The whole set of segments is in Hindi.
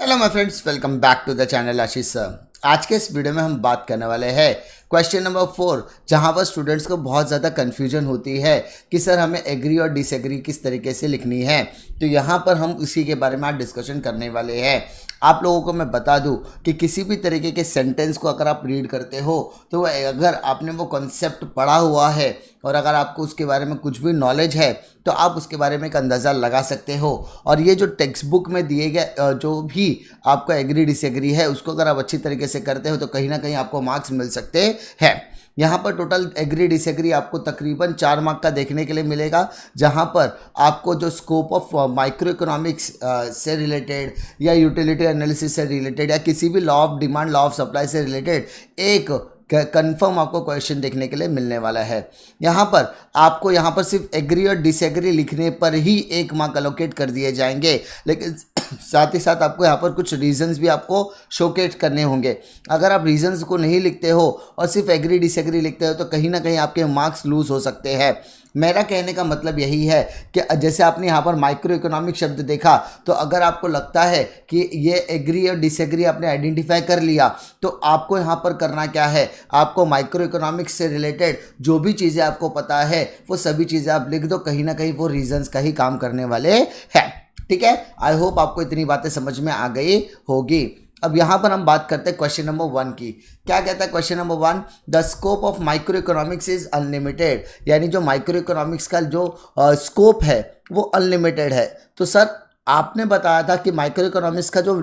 Hello my friends, welcome back to the channel Ashish sir. आज के इस वीडियो में हम बात करने वाले हैं क्वेश्चन नंबर 4, जहां पर स्टूडेंट्स को बहुत ज़्यादा कन्फ्यूजन होती है कि सर हमें एग्री और डिसएग्री किस तरीके से लिखनी है। तो यहां पर हम उसी के बारे में आज डिस्कशन करने वाले हैं। आप लोगों को मैं बता दूं कि किसी भी तरीके के सेंटेंस को अगर आप रीड करते हो तो अगर आपने वो कॉन्सेप्ट पढ़ा हुआ है और अगर आपको उसके बारे में कुछ भी नॉलेज है तो आप उसके बारे में एक अंदाज़ा लगा सकते हो। और ये जो टेक्स्ट बुक में दिए गए जो भी आपका एग्री डिसएग्री है उसको अगर आप अच्छी तरीके से करते हो तो कहीं ना कहीं आपको मार्क्स मिल सकते हैं। यहाँ पर टोटल एग्री डिसएग्री आपको तकरीबन 4 मार्क का देखने के लिए मिलेगा, जहाँ पर आपको जो स्कोप ऑफ माइक्रो इकोनॉमिक्स से रिलेटेड या यूटिलिटी एनालिसिस से रिलेटेड या किसी भी law of demand law of supply से रिलेटेड एक कंफर्म आपको क्वेश्चन देखने के लिए मिलने वाला है। यहाँ पर आपको यहाँ पर सिर्फ एग्री और डिसएग्री लिखने पर ही 1 मार्क अलोकेट कर दिए जाएंगे, लेकिन साथ ही साथ आपको यहाँ पर कुछ रीजंस भी आपको शोकेस करने होंगे। अगर आप रीजंस को नहीं लिखते हो और सिर्फ एग्री डिसएग्री लिखते हो तो कहीं ना कहीं आपके मार्क्स लूज हो सकते हैं। मेरा कहने का मतलब यही है कि जैसे आपने यहाँ पर माइक्रो इकोनॉमिक शब्द देखा, तो अगर आपको लगता है कि ये एग्री और डिसएग्री आपने आइडेंटिफाई कर लिया तो आपको यहाँ पर करना क्या है, आपको माइक्रो इकोनॉमिक्स से रिलेटेड जो भी चीज़ें आपको पता है वो सभी चीज़ें आप लिख दो, कहीं ना कहीं वो रीजंस का ही काम करने वाले हैं। ठीक है, आई होप आपको इतनी बातें समझ में आ गई होगी। अब यहाँ पर हम बात करते हैं क्वेश्चन नंबर 1 की। क्या कहता है question number 1, the scope of micro economics is unlimited, यानी जो माइक्रो इकोनॉमिक्स का जो स्कोप है वो अनलिमिटेड है। तो सर आपने बताया था कि माइक्रो इकोनॉमिक्स का जो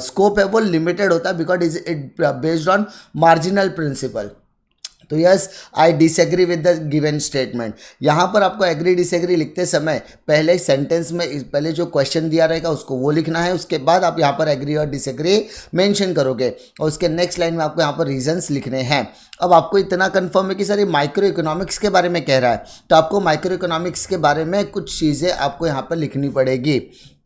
स्कोप है वो लिमिटेड होता है because it based on marginal principle. तो yes, I disagree with the given statement. यहाँ पर आपको एग्री डिसएग्री लिखते समय पहले सेंटेंस में पहले जो क्वेश्चन दिया रहेगा उसको वो लिखना है, उसके बाद आप यहाँ पर एग्री और डिसएग्री मेंशन करोगे और उसके नेक्स्ट लाइन में आपको यहाँ पर रीजंस लिखने हैं। अब आपको इतना कंफर्म है कि सर ये माइक्रो इकोनॉमिक्स के बारे में कह रहा है, तो आपको माइक्रो इकोनॉमिक्स के बारे में कुछ चीज़ें आपको यहाँ पर लिखनी पड़ेगी।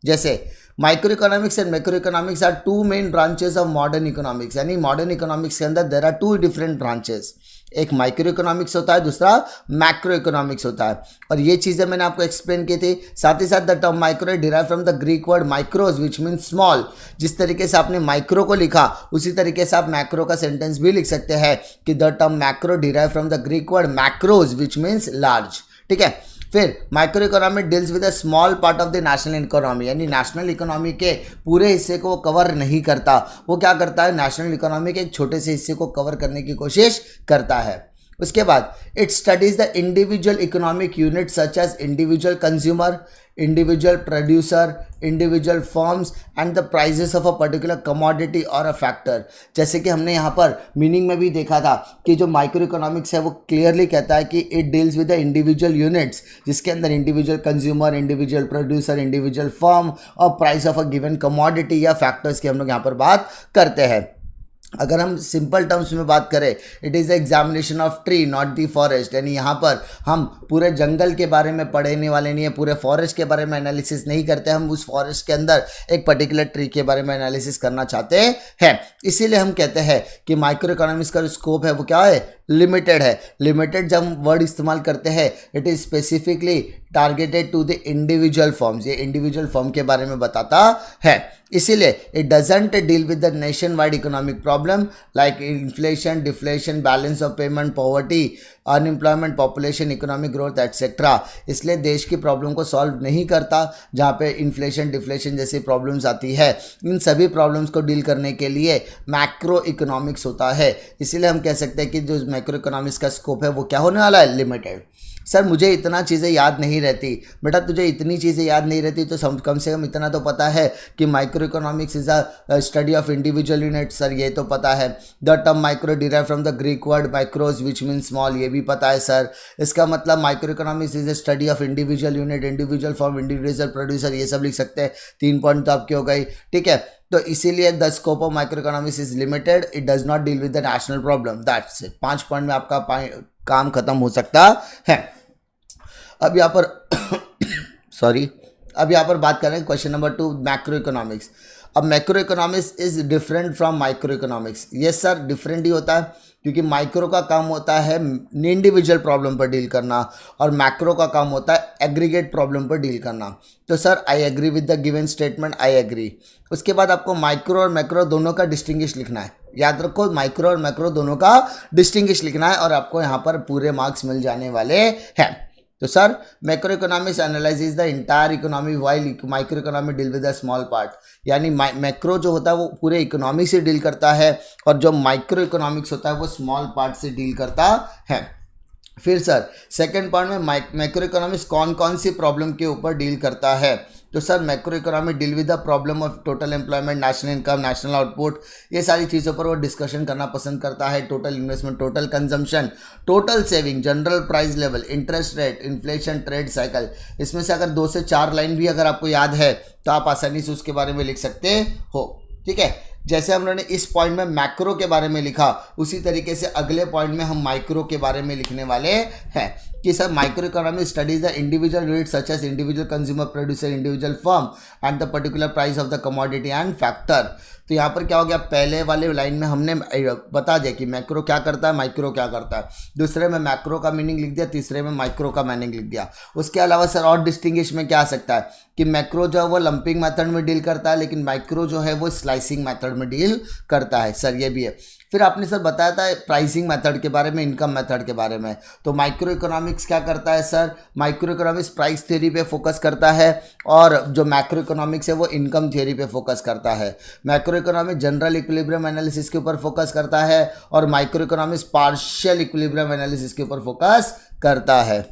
जैसे microeconomics and macroeconomics are 2 main branches of modern economics, यानी मॉडर्न इकोनॉमिक्स के अंदर देयर आर 2 डिफरेंट ब्रांचेस। एक माइक्रो इकोनॉमिक्स होता है, दूसरा मैक्रो इकोनॉमिक्स होता है। और ये चीज़ें मैंने आपको एक्सप्लेन की थी। साथ ही साथ the term micro derive from the Greek word माइक्रोज which mean small. जिस तरीके से आपने माइक्रो को लिखा उसी तरीके से आप मैक्रो का सेंटेंस भी लिख सकते हैं कि the term macro derive from the Greek word macros which means large. ठीक है, फिर micro economy deals with a small part of the national economy, यानी नेशनल इकोनॉमी के पूरे हिस्से को वो कवर नहीं करता। वो क्या करता है, नेशनल इकोनॉमी के एक छोटे से हिस्से को कवर करने की कोशिश करता है। उसके बाद it studies the individual economic unit such as individual consumer, individual producer, individual firms and the prices of a particular commodity और अ फैक्टर। जैसे कि हमने यहाँ पर मीनिंग में भी देखा था कि जो माइक्रो इकोनॉमिक्स है वो क्लियरली कहता है कि it deals with the individual units, जिसके अंदर individual consumer, individual producer, individual firm और price of a given commodity या फैक्टर्स की हम लोग यहाँ पर बात करते हैं। अगर हम सिंपल टर्म्स में बात करें, it is the examination of tree not the forest, यानी यहाँ पर हम पूरे जंगल के बारे में पढ़ने वाले नहीं है, पूरे फॉरेस्ट के बारे में एनालिसिस नहीं करते, हम उस फॉरेस्ट के अंदर एक पर्टिकुलर ट्री के बारे में एनालिसिस करना चाहते हैं। इसीलिए हम कहते हैं कि माइक्रो इकोनॉमिक्स का जो स्कोप है वो क्या है, लिमिटेड है। लिमिटेड जब हम वर्ड इस्तेमाल करते हैं, it is specifically targeted to the individual forms, ये इंडिविजुअल फॉर्म के बारे में बताता है। इसीलिए it doesn't deal with the nationwide economic problem like inflation, deflation, balance of payment, poverty, unemployment, population, economic growth etcetera. इसलिए देश की प्रॉब्लम को सॉल्व नहीं करता, जहाँ पे इन्फ्लेशन, डिफ्लेशन जैसी प्रॉब्लम्स आती है। इन सभी प्रॉब्लम्स को डील करने के लिए मैक्रो इकोनॉमिक्स होता है। इसीलिए हम कह सकते हैं कि जो मैक्रो इकोनॉमिक्स का स्कोप है वो क्या होने वाला है, लिमिटेड। सर मुझे इतना चीज़ें याद नहीं रहती। बेटा तुझे इतनी चीज़ें याद नहीं रहती तो कम से कम इतना तो पता है कि micro economics is a study of individual unit. Sir ये तो पता है। The term micro derive from the Greek word माइक्रोज which mean small, ये भी पता है सर। इसका मतलब micro economics is a study of individual unit, individual form, individual producer, ये सब लिख सकते हैं। 3 पॉइंट तो आपकी हो गई। ठीक है, तो इसीलिए the scope of micro economics is limited, it does not deal with the national problem. That's it. 5 point में आपका काम खत्म हो सकता है। अब यहाँ पर अब यहाँ पर बात कर रहे हैं क्वेश्चन नंबर 2, मैक्रो इकोनॉमिक्स। अब macro economics is different from micro economics. Yes sir, different ही होता है क्योंकि माइक्रो का काम होता है इंडिविजुअल प्रॉब्लम पर डील करना और मैक्रो का काम होता है एग्रीगेट प्रॉब्लम पर डील करना। तो sir I agree with the given statement, I agree. उसके बाद आपको माइक्रो और मैक्रो दोनों का डिस्टिंग्विश लिखना है। याद रखो माइक्रो और मैक्रो दोनों का डिस्टिंग्विश लिखना है और आपको यहाँ पर पूरे मार्क्स मिल जाने वाले हैं। तो sir macro economics analyse the entire economy while micro economy deal with a small part. यानी मैक्रो जो होता है वो पूरे इकोनॉमी से डील करता है और जो माइक्रो इकोनॉमिक्स होता है वो स्मॉल पार्ट से डील करता है। फिर सर सेकंड पार्ट में मैक्रो इकोनॉमिक्स कौन कौन सी प्रॉब्लम के ऊपर डील करता है। तो sir macro economy deal with the problem of total employment, national income, national output, ये सारी चीज़ों पर वो डिस्कशन करना पसंद करता है। Total investment, total consumption, total saving, general price level, interest rate, inflation, trade cycle. इसमें से अगर 2 से 4 लाइन भी अगर आपको याद है तो आप आसानी से उसके बारे में लिख सकते हो। ठीक है, जैसे हम लोगों ने इस पॉइंट में मैक्रो के बारे में लिखा उसी तरीके से अगले पॉइंट में हम माइक्रो के बारे में लिखने वाले हैं कि sir microeconomy studies the individual unit such as individual consumer, producer, individual firm and the particular price of the commodity and factor. तो यहाँ पर क्या हो गया, पहले वाले लाइन में हमने बता दिया कि मैक्रो क्या करता है, माइक्रो क्या करता है। दूसरे में मैक्रो का मीनिंग लिख दिया, तीसरे में माइक्रो का मीनिंग लिख दिया। उसके अलावा सर और डिस्टिंग्विश में क्या आ सकता है कि मैक्रो जो है वो लंपिंग मेथड में डील करता है लेकिन माइक्रो जो है वो स्लाइसिंग मेथड में डील करता है। सर ये भी है। फिर आपने सर बताया था प्राइसिंग मेथड के बारे में, इनकम मेथड के बारे में। तो माइक्रो इकोनॉमिक्स क्या करता है sir, micro economics price theory पे फोकस करता है और जो मैक्रो इकोनॉमिक्स है वो इनकम थ्योरी पे फोकस करता है। Macro economics general equilibrium analysis के ऊपर फोकस करता है और micro economics partial equilibrium analysis के ऊपर फोकस करता है।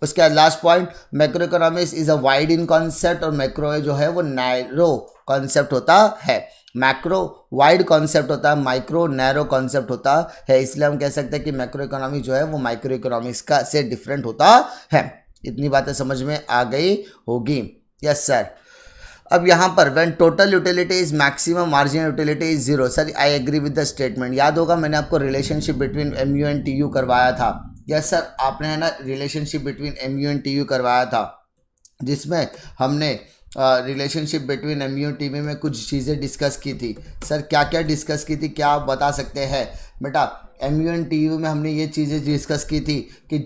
उसके बाद last point, macro economics is a wide in concept और मैक्रो जो है वो नैरो कॉन्सेप्ट होता है। मैक्रो वाइड कॉन्सेप्ट होता है, माइक्रो नैरो कॉन्सेप्ट होता है। इसलिए हम कह सकते हैं कि मैक्रो इकोनॉमिक जो है वो माइक्रो इकोनॉमिक्स का से डिफरेंट होता है। इतनी बातें समझ में आ गई होगी। Yes sir. अब यहाँ पर when total utility is maximum, marginal utility is zero. Sir I agree with the statement. याद होगा मैंने आपको relationship between MU and TU करवाया था। यस सर, आपने है ना relationship between MU and TU करवाया था जिसमें हमने रिलेशनशिप बिटवीन MU और TU में कुछ चीज़ें डिस्कस की थी। सर क्या क्या डिस्कस की थी, क्या आप बता सकते हैं बेटा। MU और TU में हमने ये चीज़ें डिस्कस की थी कि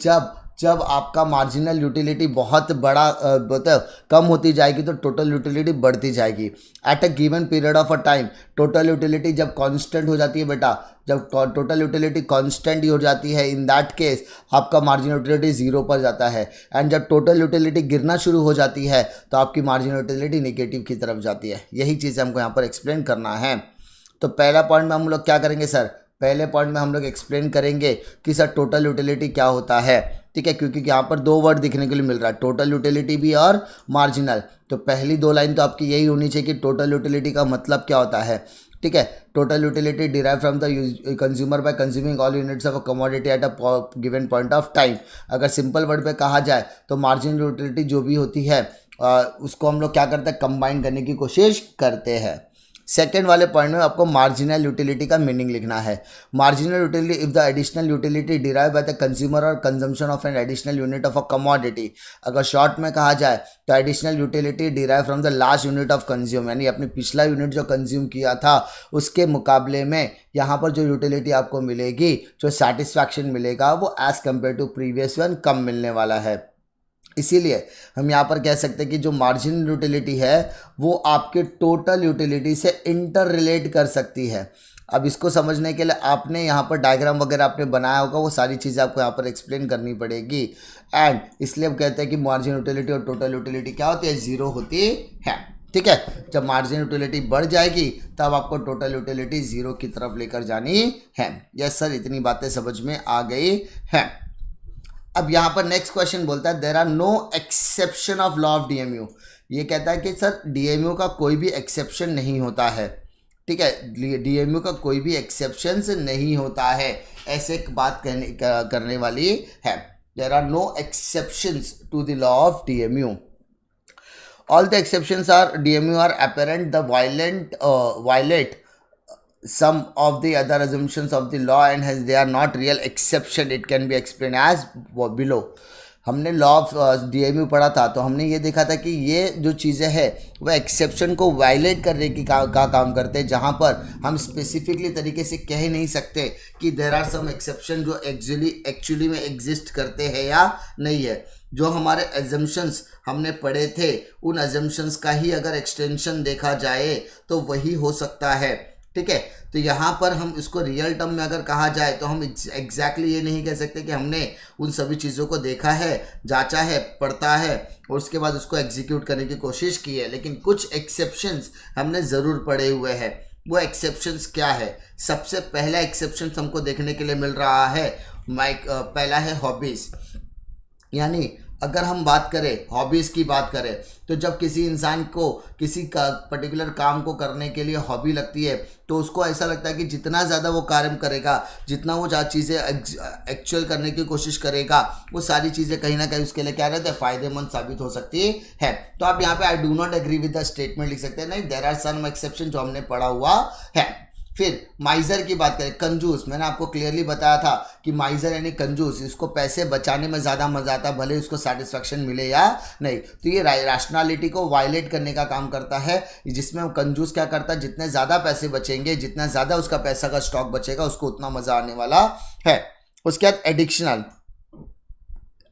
जब आपका मार्जिनल यूटिलिटी बहुत बड़ा मतलब कम होती जाएगी तो टोटल यूटिलिटी बढ़ती जाएगी। At a given period of a time total utility जब कांस्टेंट हो जाती है बेटा, जब टोटल यूटिलिटी कांस्टेंट ही हो जाती है, इन दैट केस आपका मार्जिनल यूटिलिटी जीरो पर जाता है। एंड जब टोटल यूटिलिटी गिरना शुरू हो जाती है तो आपकी मार्जिनल यूटिलिटी नेगेटिव की तरफ जाती है। यही चीज़ हमको यहाँ पर एक्सप्लेन करना है। तो पहला पॉइंट में हम लोग क्या करेंगे सर, पहले पॉइंट में हम लोग एक्सप्लेन करेंगे कि सर टोटल यूटिलिटी क्या होता है। ठीक है, क्योंकि यहाँ पर 2 वर्ड दिखने के लिए मिल रहा है, टोटल यूटिलिटी भी और मार्जिनल। तो पहली 2 लाइन तो आपकी यही होनी चाहिए कि टोटल यूटिलिटी का मतलब क्या होता है। ठीक है, total utility derive from the consumer bye consuming all units of a commodity at a given point of time. अगर सिंपल वर्ड पे कहा जाए तो मार्जिनल यूटिलिटी जो भी होती है उसको हम लोग क्या करते हैं, कंबाइन करने की कोशिश करते हैं। सेकेंड वाले पॉइंट में आपको मार्जिनल यूटिलिटी का मीनिंग लिखना है। Marginal utility if the additional utility derive by the consumer और consumption of an additional unit of a commodity. अगर शॉर्ट में कहा जाए तो additional utility derive from the last unit of consume, यानी अपने पिछला यूनिट जो कंज्यूम किया था उसके मुकाबले में यहाँ पर जो यूटिलिटी आपको मिलेगी, जो सेटिस्फैक्शन मिलेगा वो as compare to previous one कम मिलने वाला है। इसीलिए हम यहाँ पर कह सकते हैं कि जो मार्जिनल यूटिलिटी है वो आपके टोटल यूटिलिटी से इंटर रिलेट कर सकती है। अब इसको समझने के लिए आपने यहाँ पर डायग्राम वगैरह आपने बनाया होगा, वो सारी चीज़ें आपको यहाँ पर एक्सप्लेन करनी पड़ेगी। एंड इसलिए हम कहते हैं कि मार्जिनल यूटिलिटी और टोटल यूटिलिटी क्या होती है, जीरो होती है। ठीक है, जब मार्जिनल यूटिलिटी बढ़ जाएगी तब आपको टोटल यूटिलिटी जीरो की तरफ लेकर जानी है। यस सर, इतनी बातें समझ में आ गई हैं। अब यहाँ पर नेक्स्ट क्वेश्चन बोलता है there are no exception of law of DMU। ये कहता है कि सर DMU का कोई भी एक्सेप्शन नहीं होता है। ठीक है, DMU का कोई भी एक्सेप्शन नहीं होता है, ऐसे एक बात करने वाली है। There are no exceptions to the law of DMU। All the exceptions are DMU are apparent the violate some of the other assumptions of the law and as they are not real exception it can be explained as below। हमने लॉ ऑफ DMU पढ़ा था तो हमने ये देखा था कि ये जो चीज़ें हैं वह एक्सेप्शन को वायलेट करने की का काम करते हैं, जहाँ पर हम स्पेसिफिकली तरीके से कह ही नहीं सकते कि देयर आर सम एक्सेप्शन जो एक्चुअली में एग्जिस्ट करते हैं या नहीं है। जो हमारे एजम्पशंस हमने पढ़े थे उन एजम्पशंस का ही अगर एक्सटेंशन देखा जाए तो वही हो सकता है। ठीक है, तो यहाँ पर हम इसको रियल टर्म में अगर कहा जाए तो हम एग्जैक्टली ये नहीं कह सकते कि हमने उन सभी चीज़ों को देखा है, जांचा है, पढ़ता है और उसके बाद उसको एग्जीक्यूट करने की कोशिश की है, लेकिन कुछ एक्सेप्शंस हमने ज़रूर पढ़े हुए हैं। वो एक्सेप्शंस क्या है? सबसे पहला एक्सेप्शन हमको देखने के लिए मिल रहा है पहला है हॉबीज़। यानी अगर हम बात करें हॉबीज़ की बात करें तो जब किसी इंसान को किसी का पर्टिकुलर काम को करने के लिए हॉबी लगती है तो उसको ऐसा लगता है कि जितना ज़्यादा वो कार्य करेगा, जितना वो चीज़ें एक्चुअल करने की कोशिश करेगा, वो सारी चीज़ें कहीं ना कहीं उसके लिए क्या रहता है, फ़ायदेमंद साबित हो सकती है। तो आप यहाँ पे I do not agree with the statement लिख सकते हैं, नहीं, देयर आर सम एक्सेप्शन जो हमने पढ़ा हुआ है। फिर माइजर की बात करें, कंजूस, मैंने आपको क्लियरली बताया था कि माइजर यानी कंजूस, इसको पैसे बचाने में ज़्यादा मजा आता, भले उसको सेटिस्फैक्शन मिले या नहीं। तो ये रैशनैलिटी को वायलेट करने का काम करता है, जिसमें कंजूस क्या करता है, जितने ज़्यादा पैसे बचेंगे, जितना ज़्यादा उसका पैसा का स्टॉक बचेगा, उसको उतना मज़ा आने वाला है। उसके बाद एडिक्शनल,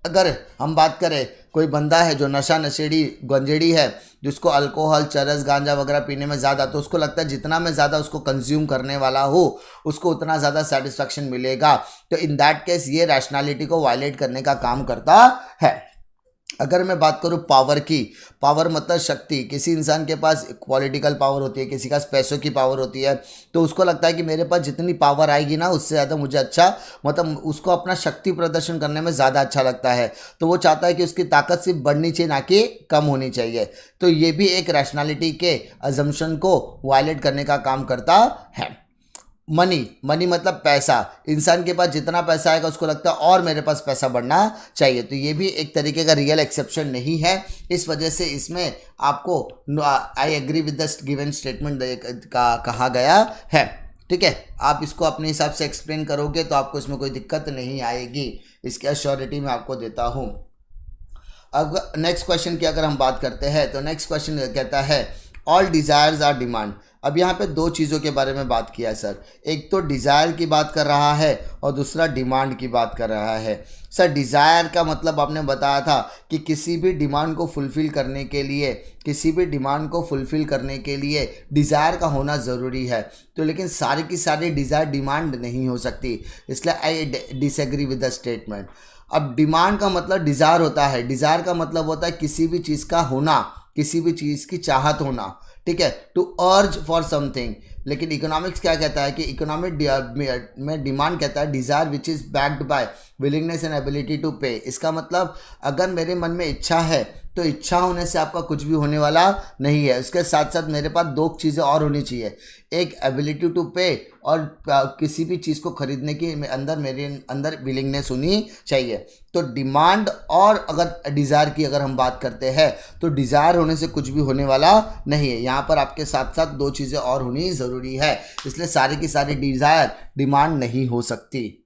अगर हम बात करें कोई बंदा है जो नशेड़ी गंजेड़ी है, जिसको अल्कोहल, चरस, गांजा वगैरह पीने में ज़्यादा, तो उसको लगता है जितना मैं ज़्यादा उसको कंज्यूम करने वाला हूँ उसको उतना ज़्यादा सेटिस्फैक्शन मिलेगा। तो इन दैट केस ये रैशनैलिटी को वायलेट करने का काम करता है। अगर मैं बात करूँ पावर की, पावर मतलब शक्ति, किसी इंसान के पास पॉलिटिकल पावर होती है, किसी का पैसों की पावर होती है, तो उसको लगता है कि मेरे पास जितनी पावर आएगी ना उससे ज़्यादा मुझे अच्छा, मतलब उसको अपना शक्ति प्रदर्शन करने में ज़्यादा अच्छा लगता है, तो वो चाहता है कि उसकी ताकत सिर्फ बढ़नी चाहिए ना कि कम होनी चाहिए। तो ये भी एक रैशनैलिटी के अजम्पशन को वायलेट करने का काम करता है। मनी मतलब पैसा, इंसान के पास जितना पैसा आएगा उसको लगता है और मेरे पास पैसा बढ़ना चाहिए, तो ये भी एक तरीके का रियल एक्सेप्शन नहीं है। इस वजह से इसमें आपको I agree with the given statement का कहा गया है। ठीक है, आप इसको अपने हिसाब से एक्सप्लेन करोगे तो आपको इसमें कोई दिक्कत नहीं आएगी, इसकी अश्योरिटी मैं आपको देता हूँ। अब नेक्स्ट क्वेश्चन की अगर हम बात करते हैं तो नेक्स्ट क्वेश्चन कहता है ऑल डिज़ायर्स आर डिमांड। अब यहाँ पे दो चीज़ों के बारे में बात किया है सर, एक तो डिज़ायर की बात कर रहा है और दूसरा डिमांड की बात कर रहा है। सर डिज़ायर का मतलब आपने बताया था कि किसी भी डिमांड को फुलफ़िल करने के लिए, किसी भी डिमांड को फुलफ़िल करने के लिए डिज़ायर का होना ज़रूरी है, तो लेकिन सारी की सारी डिज़ायर डिमांड नहीं हो सकती, इसलिए आई डिसएग्री विद द स्टेटमेंट। अब डिमांड का मतलब डिज़ायर होता है, डिज़ायर का मतलब होता है किसी भी चीज़ का होना, किसी भी चीज़ की चाहत होना, ठीक है, टू अर्ज फॉर समथिंग। लेकिन इकोनॉमिक्स क्या कहता है कि इकोनॉमिक में डिमांड कहता है desire which is backed by willingness and ability to pay. इसका मतलब अगर मेरे मन में इच्छा है तो इच्छा होने से आपका कुछ भी होने वाला नहीं है, उसके साथ साथ मेरे पास दो चीज़ें और होनी चाहिए, एक एबिलिटी टू पे और किसी भी चीज़ को खरीदने की मेरे अंदर विलिंगनेस होनी चाहिए। तो डिमांड और अगर डिज़ायर की अगर हम बात करते हैं तो डिज़ायर होने से कुछ भी होने वाला नहीं है, यहाँ पर आपके साथ साथ दो चीज़ें और होनी ज़रूरी है, इसलिए सारी की सारी डिज़ायर डिमांड नहीं हो सकती।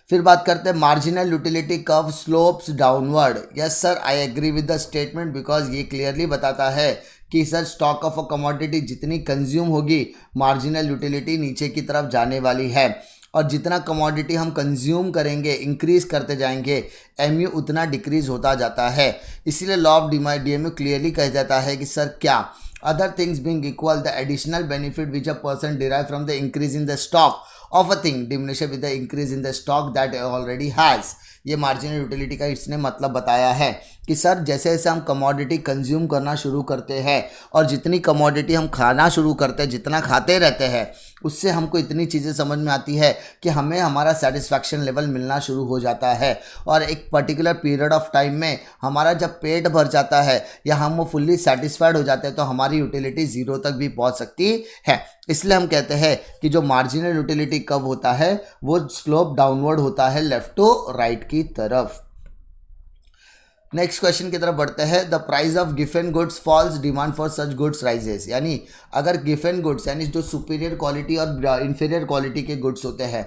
फिर बात करते हैं marginal utility curve slopes downward. Yes sir, I agree with the statement because ये क्लियरली बताता है कि sir stock of a commodity जितनी कंज्यूम होगी मार्जिनल यूटिलिटी नीचे की तरफ जाने वाली है, और जितना कमोडिटी हम कंज्यूम करेंगे इंक्रीज करते जाएंगे एमयू उतना डिक्रीज होता जाता है। इसीलिए लॉ ऑफ डीएमयू क्लियरली कह जाता है कि सर क्या other things being equal the additional benefit which a person derive from the increase in the stock of a thing diminishes with the increase in the stock that already has। ये मार्जिनल यूटिलिटी का इसने मतलब बताया है कि सर जैसे जैसे हम कमोडिटी कंज्यूम करना शुरू करते हैं और जितनी कमोडिटी हम खाना शुरू करते हैं, जितना खाते रहते हैं, उससे हमको इतनी चीज़ें समझ में आती है कि हमें हमारा सेटिस्फैक्शन लेवल मिलना शुरू हो जाता है, और एक पर्टिकुलर पीरियड ऑफ टाइम में हमारा जब पेट भर जाता है या हम वो फुल्ली सेटिस्फाइड हो जाते हैं तो हमारी यूटिलिटी ज़ीरो तक भी पहुंच सकती है। इसलिए हम कहते हैं कि जो मार्जिनल यूटिलिटी कब होता है वो स्लोप डाउनवर्ड होता है लेफ्ट टू राइट की तरफ। नेक्स्ट क्वेश्चन की तरफ बढ़ते हैं। The price of given goods falls, demand for such goods rises. यानी अगर गिवन गुड्स यानी जो सुपीरियर क्वालिटी और इंफीरियर क्वालिटी के गुड्स होते हैं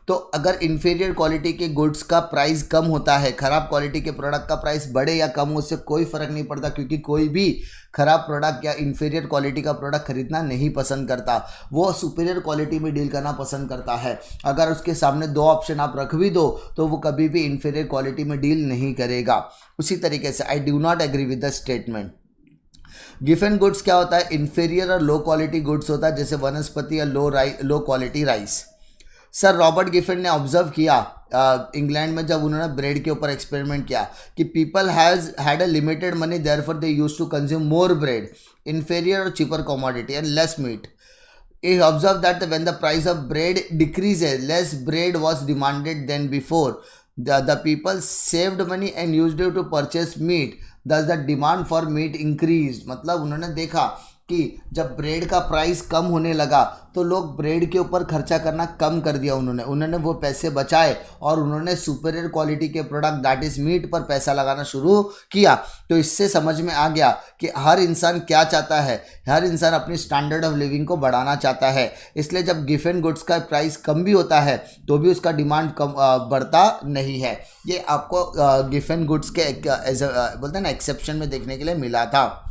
तो अगर इन्फीरियर क्वालिटी के गुड्स का प्राइस कम होता है, खराब क्वालिटी के प्रोडक्ट का प्राइस बढ़े या कम हो, उससे कोई फर्क नहीं पड़ता, क्योंकि कोई भी खराब प्रोडक्ट या इन्फीरियर क्वालिटी का प्रोडक्ट खरीदना नहीं पसंद करता, वो सुपीरियर क्वालिटी में डील करना पसंद करता है। अगर उसके सामने दो ऑप्शन आप रख भी दो तो वो कभी भी इन्फीरियर क्वालिटी में डील नहीं करेगा। उसी तरीके से I do not agree with the statement. Giffen goods क्या होता है? इन्फीरियर और लो क्वालिटी गुड्स होता है, जैसे वनस्पति या low quality rice. Sir Robert Giffen ने ऑब्जर्व किया इंग्लैंड में, जब उन्होंने ब्रेड के ऊपर एक्सपेरिमेंट किया कि people has had a limited money, therefore they used to consume more bread, inferior और cheaper commodity and less meat. He observed that when the price of bread decreases, less bread was demanded than before. The people saved money and used it to purchase meat. Thus the demand for meat increased. मतलब उन्होंने देखा कि जब ब्रेड का प्राइस कम होने लगा तो लोग ब्रेड के ऊपर खर्चा करना कम कर दिया, उन्होंने वो पैसे बचाए और उन्होंने सुपीरियर क्वालिटी के प्रोडक्ट दैट इज़ मीट पर पैसा लगाना शुरू किया। तो इससे समझ में आ गया कि हर इंसान क्या चाहता है, हर इंसान अपनी स्टैंडर्ड ऑफ लिविंग को बढ़ाना चाहता है। इसलिए जब गिफन गुड्स का प्राइस कम भी होता है तो भी उसका डिमांड कम बढ़ता नहीं है। ये आपको गिफन गुड्स के बोलते हैं ना एक्सेप्शन में देखने के लिए मिला था।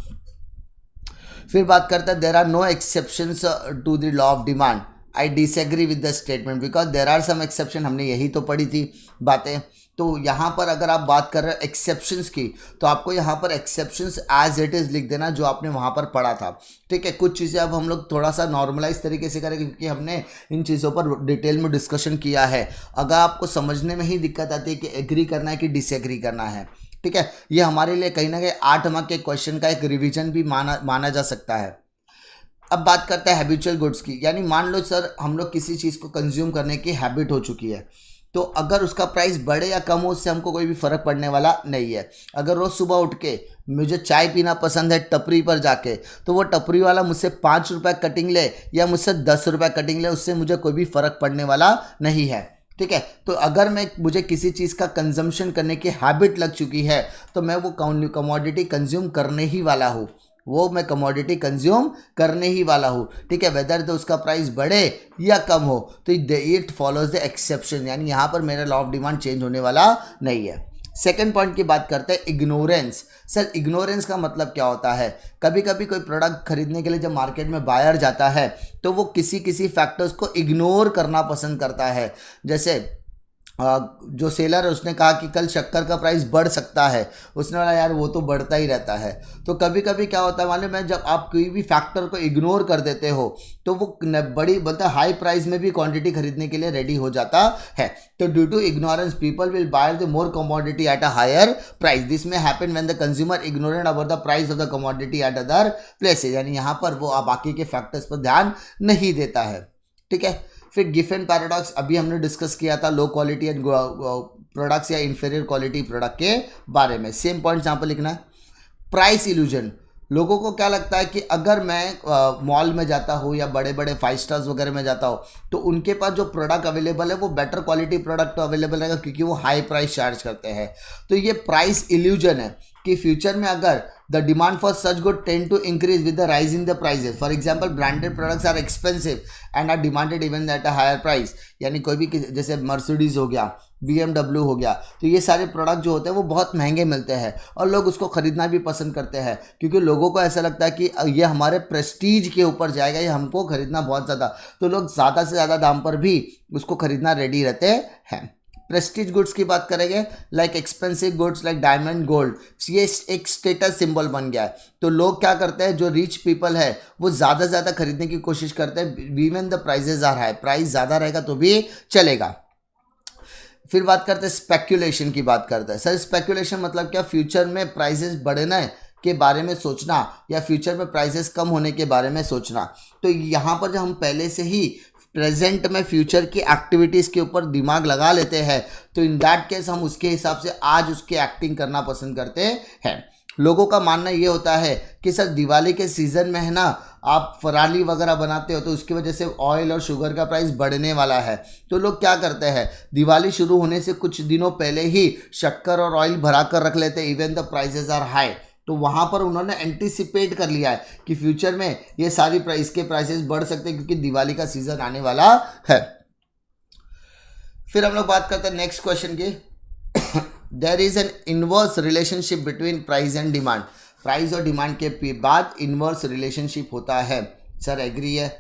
फिर बात करते हैं there are no exceptions to the law of demand. I disagree with the statement because there are some exception. हमने यही तो पढ़ी थी बातें। तो यहाँ पर अगर आप बात कर रहे हो एक्सेप्शंस की, तो आपको यहाँ पर एक्सेप्शंस एज इट इज़ लिख देना जो आपने वहाँ पर पढ़ा था। ठीक है, कुछ चीज़ें अब हम लोग थोड़ा सा नॉर्मलाइज तरीके से करेंगे क्योंकि हमने इन चीज़ों पर डिटेल में डिस्कशन किया है। अगर आपको समझने में ही दिक्कत आती है कि एग्री करना है कि डिसएग्री करना है, ठीक है, ये हमारे लिए कहीं ना कहीं 8 मार्क के क्वेश्चन का एक रिवीजन भी माना जा सकता है। अब बात करते हैं हैबिचुअल गुड्स की, यानी मान लो सर हम लोग किसी चीज़ को कंज्यूम करने की हैबिट हो चुकी है, तो अगर उसका प्राइस बढ़े या कम हो उससे हमको कोई भी फ़र्क पड़ने वाला नहीं है। अगर रोज़ सुबह उठ के मुझे चाय पीना पसंद है टपरी पर जाके, तो वो टपरी वाला मुझसे 5 रुपये कटिंग ले या मुझसे 10 रुपये कटिंग ले, उससे मुझे कोई भी फ़र्क पड़ने वाला नहीं है। ठीक है, तो अगर मुझे किसी चीज़ का कंजम्पशन करने की हैबिट लग चुकी है तो मैं वो कमोडिटी कंज्यूम करने ही वाला हूँ, ठीक है, वेदर तो उसका प्राइस बढ़े या कम हो। तो इट फॉलोज द एक्सेप्शन, यानी यहाँ पर मेरा लॉ ऑफ डिमांड चेंज होने वाला नहीं है। सेकेंड पॉइंट की बात करते हैं इग्नोरेंस। सर इग्नोरेंस का मतलब क्या होता है? कभी कभी कोई प्रोडक्ट खरीदने के लिए जब मार्केट में बायर जाता है तो वो किसी फैक्टर्स को इग्नोर करना पसंद करता है। जैसे जो सेलर है उसने कहा कि कल शक्कर का प्राइस बढ़ सकता है, उसने बोला यार वो तो बढ़ता ही रहता है। तो कभी कभी क्या होता है मालूम है, जब आप कोई भी फैक्टर को इग्नोर कर देते हो तो वो बड़ी बोलता हाई प्राइस में भी क्वांटिटी खरीदने के लिए रेडी हो जाता है। तो due to ignorance people will buy the more commodity at a higher price. This में happen when the consumer ignorant about the price of the commodity at other places, यानी यहाँ पर वो बाकी के फैक्टर्स पर ध्यान नहीं देता है। ठीक है, फिर गिफन पैराडॉक्स अभी हमने डिस्कस किया था, लो क्वालिटी एंड प्रोडक्ट्स या इंफीरियर क्वालिटी प्रोडक्ट के बारे में। सेम पॉइंट यहाँ पर लिखना है। प्राइस इल्यूजन, लोगों को क्या लगता है कि अगर मैं मॉल में जाता हूँ या बड़े बड़े 5 स्टार्स वगैरह में जाता हूँ तो उनके पास जो प्रोडक्ट अवेलेबल है वो बेटर क्वालिटी प्रोडक्ट तो अवेलेबल रहेगा क्योंकि वो हाई प्राइस चार्ज करते हैं। तो ये प्राइस इल्यूजन है कि फ्यूचर में अगर the demand for such good tend to increase with the rise in the prices. For example branded products are expensive and are demanded even at a higher price, यानी कोई भी जैसे मर्सिडीज़ हो गया, BMW हो गया, तो ये सारे प्रोडक्ट जो होते हैं वो बहुत महंगे मिलते हैं और लोग उसको ख़रीदना भी पसंद करते हैं क्योंकि लोगों को ऐसा लगता है कि ये हमारे प्रेस्टीज के ऊपर जाएगा, ये हमको खरीदना बहुत ज़्यादा, तो लोग ज़्यादा से ज़्यादा दाम पर भी उसको खरीदना रेडी रहते हैं। प्रेस्टीज गुड्स की बात करेंगे, like expensive goods like diamond gold, ये एक स्टेटस सिंबल बन गया है। तो लोग क्या करते हैं, जो रिच पीपल है वो ज़्यादा से ज़्यादा खरीदने की कोशिश करते हैं, even the prices are high, price ज़्यादा रहेगा तो भी चलेगा। फिर बात करते हैं स्पेक्यूलेशन की बात करते हैं। सर स्पेक्यूलेशन मतलब क्या? फ्यूचर में प्राइजेस बढ़ना के बारे में सोचना या फ्यूचर में प्राइसेस कम होने के बारे में सोचना। तो यहाँ पर जब हम पहले से ही प्रेजेंट में फ्यूचर की एक्टिविटीज़ के ऊपर दिमाग लगा लेते हैं तो इन दैट केस हम उसके हिसाब से आज उसकी एक्टिंग करना पसंद करते हैं। लोगों का मानना ये होता है कि सर दिवाली के सीज़न में है ना, आप फराली वगैरह बनाते हो तो उसकी वजह से ऑयल और शुगर का प्राइस बढ़ने वाला है। तो लोग क्या करते हैं, दिवाली शुरू होने से कुछ दिनों पहले ही शक्कर और ऑयल भरा कर रख लेते हैं, even the prices are high. तो वहाँ पर उन्होंने एंटिसिपेट कर लिया है कि फ्यूचर में ये सारी इसके प्राइसेस बढ़ सकते हैं क्योंकि दिवाली का सीज़न आने वाला है। फिर हम लोग बात करते हैं नेक्स्ट क्वेश्चन की। There is an inverse relationship between price and demand. Price और डिमांड के बाद इनवर्स रिलेशनशिप होता है। सर एग्री है,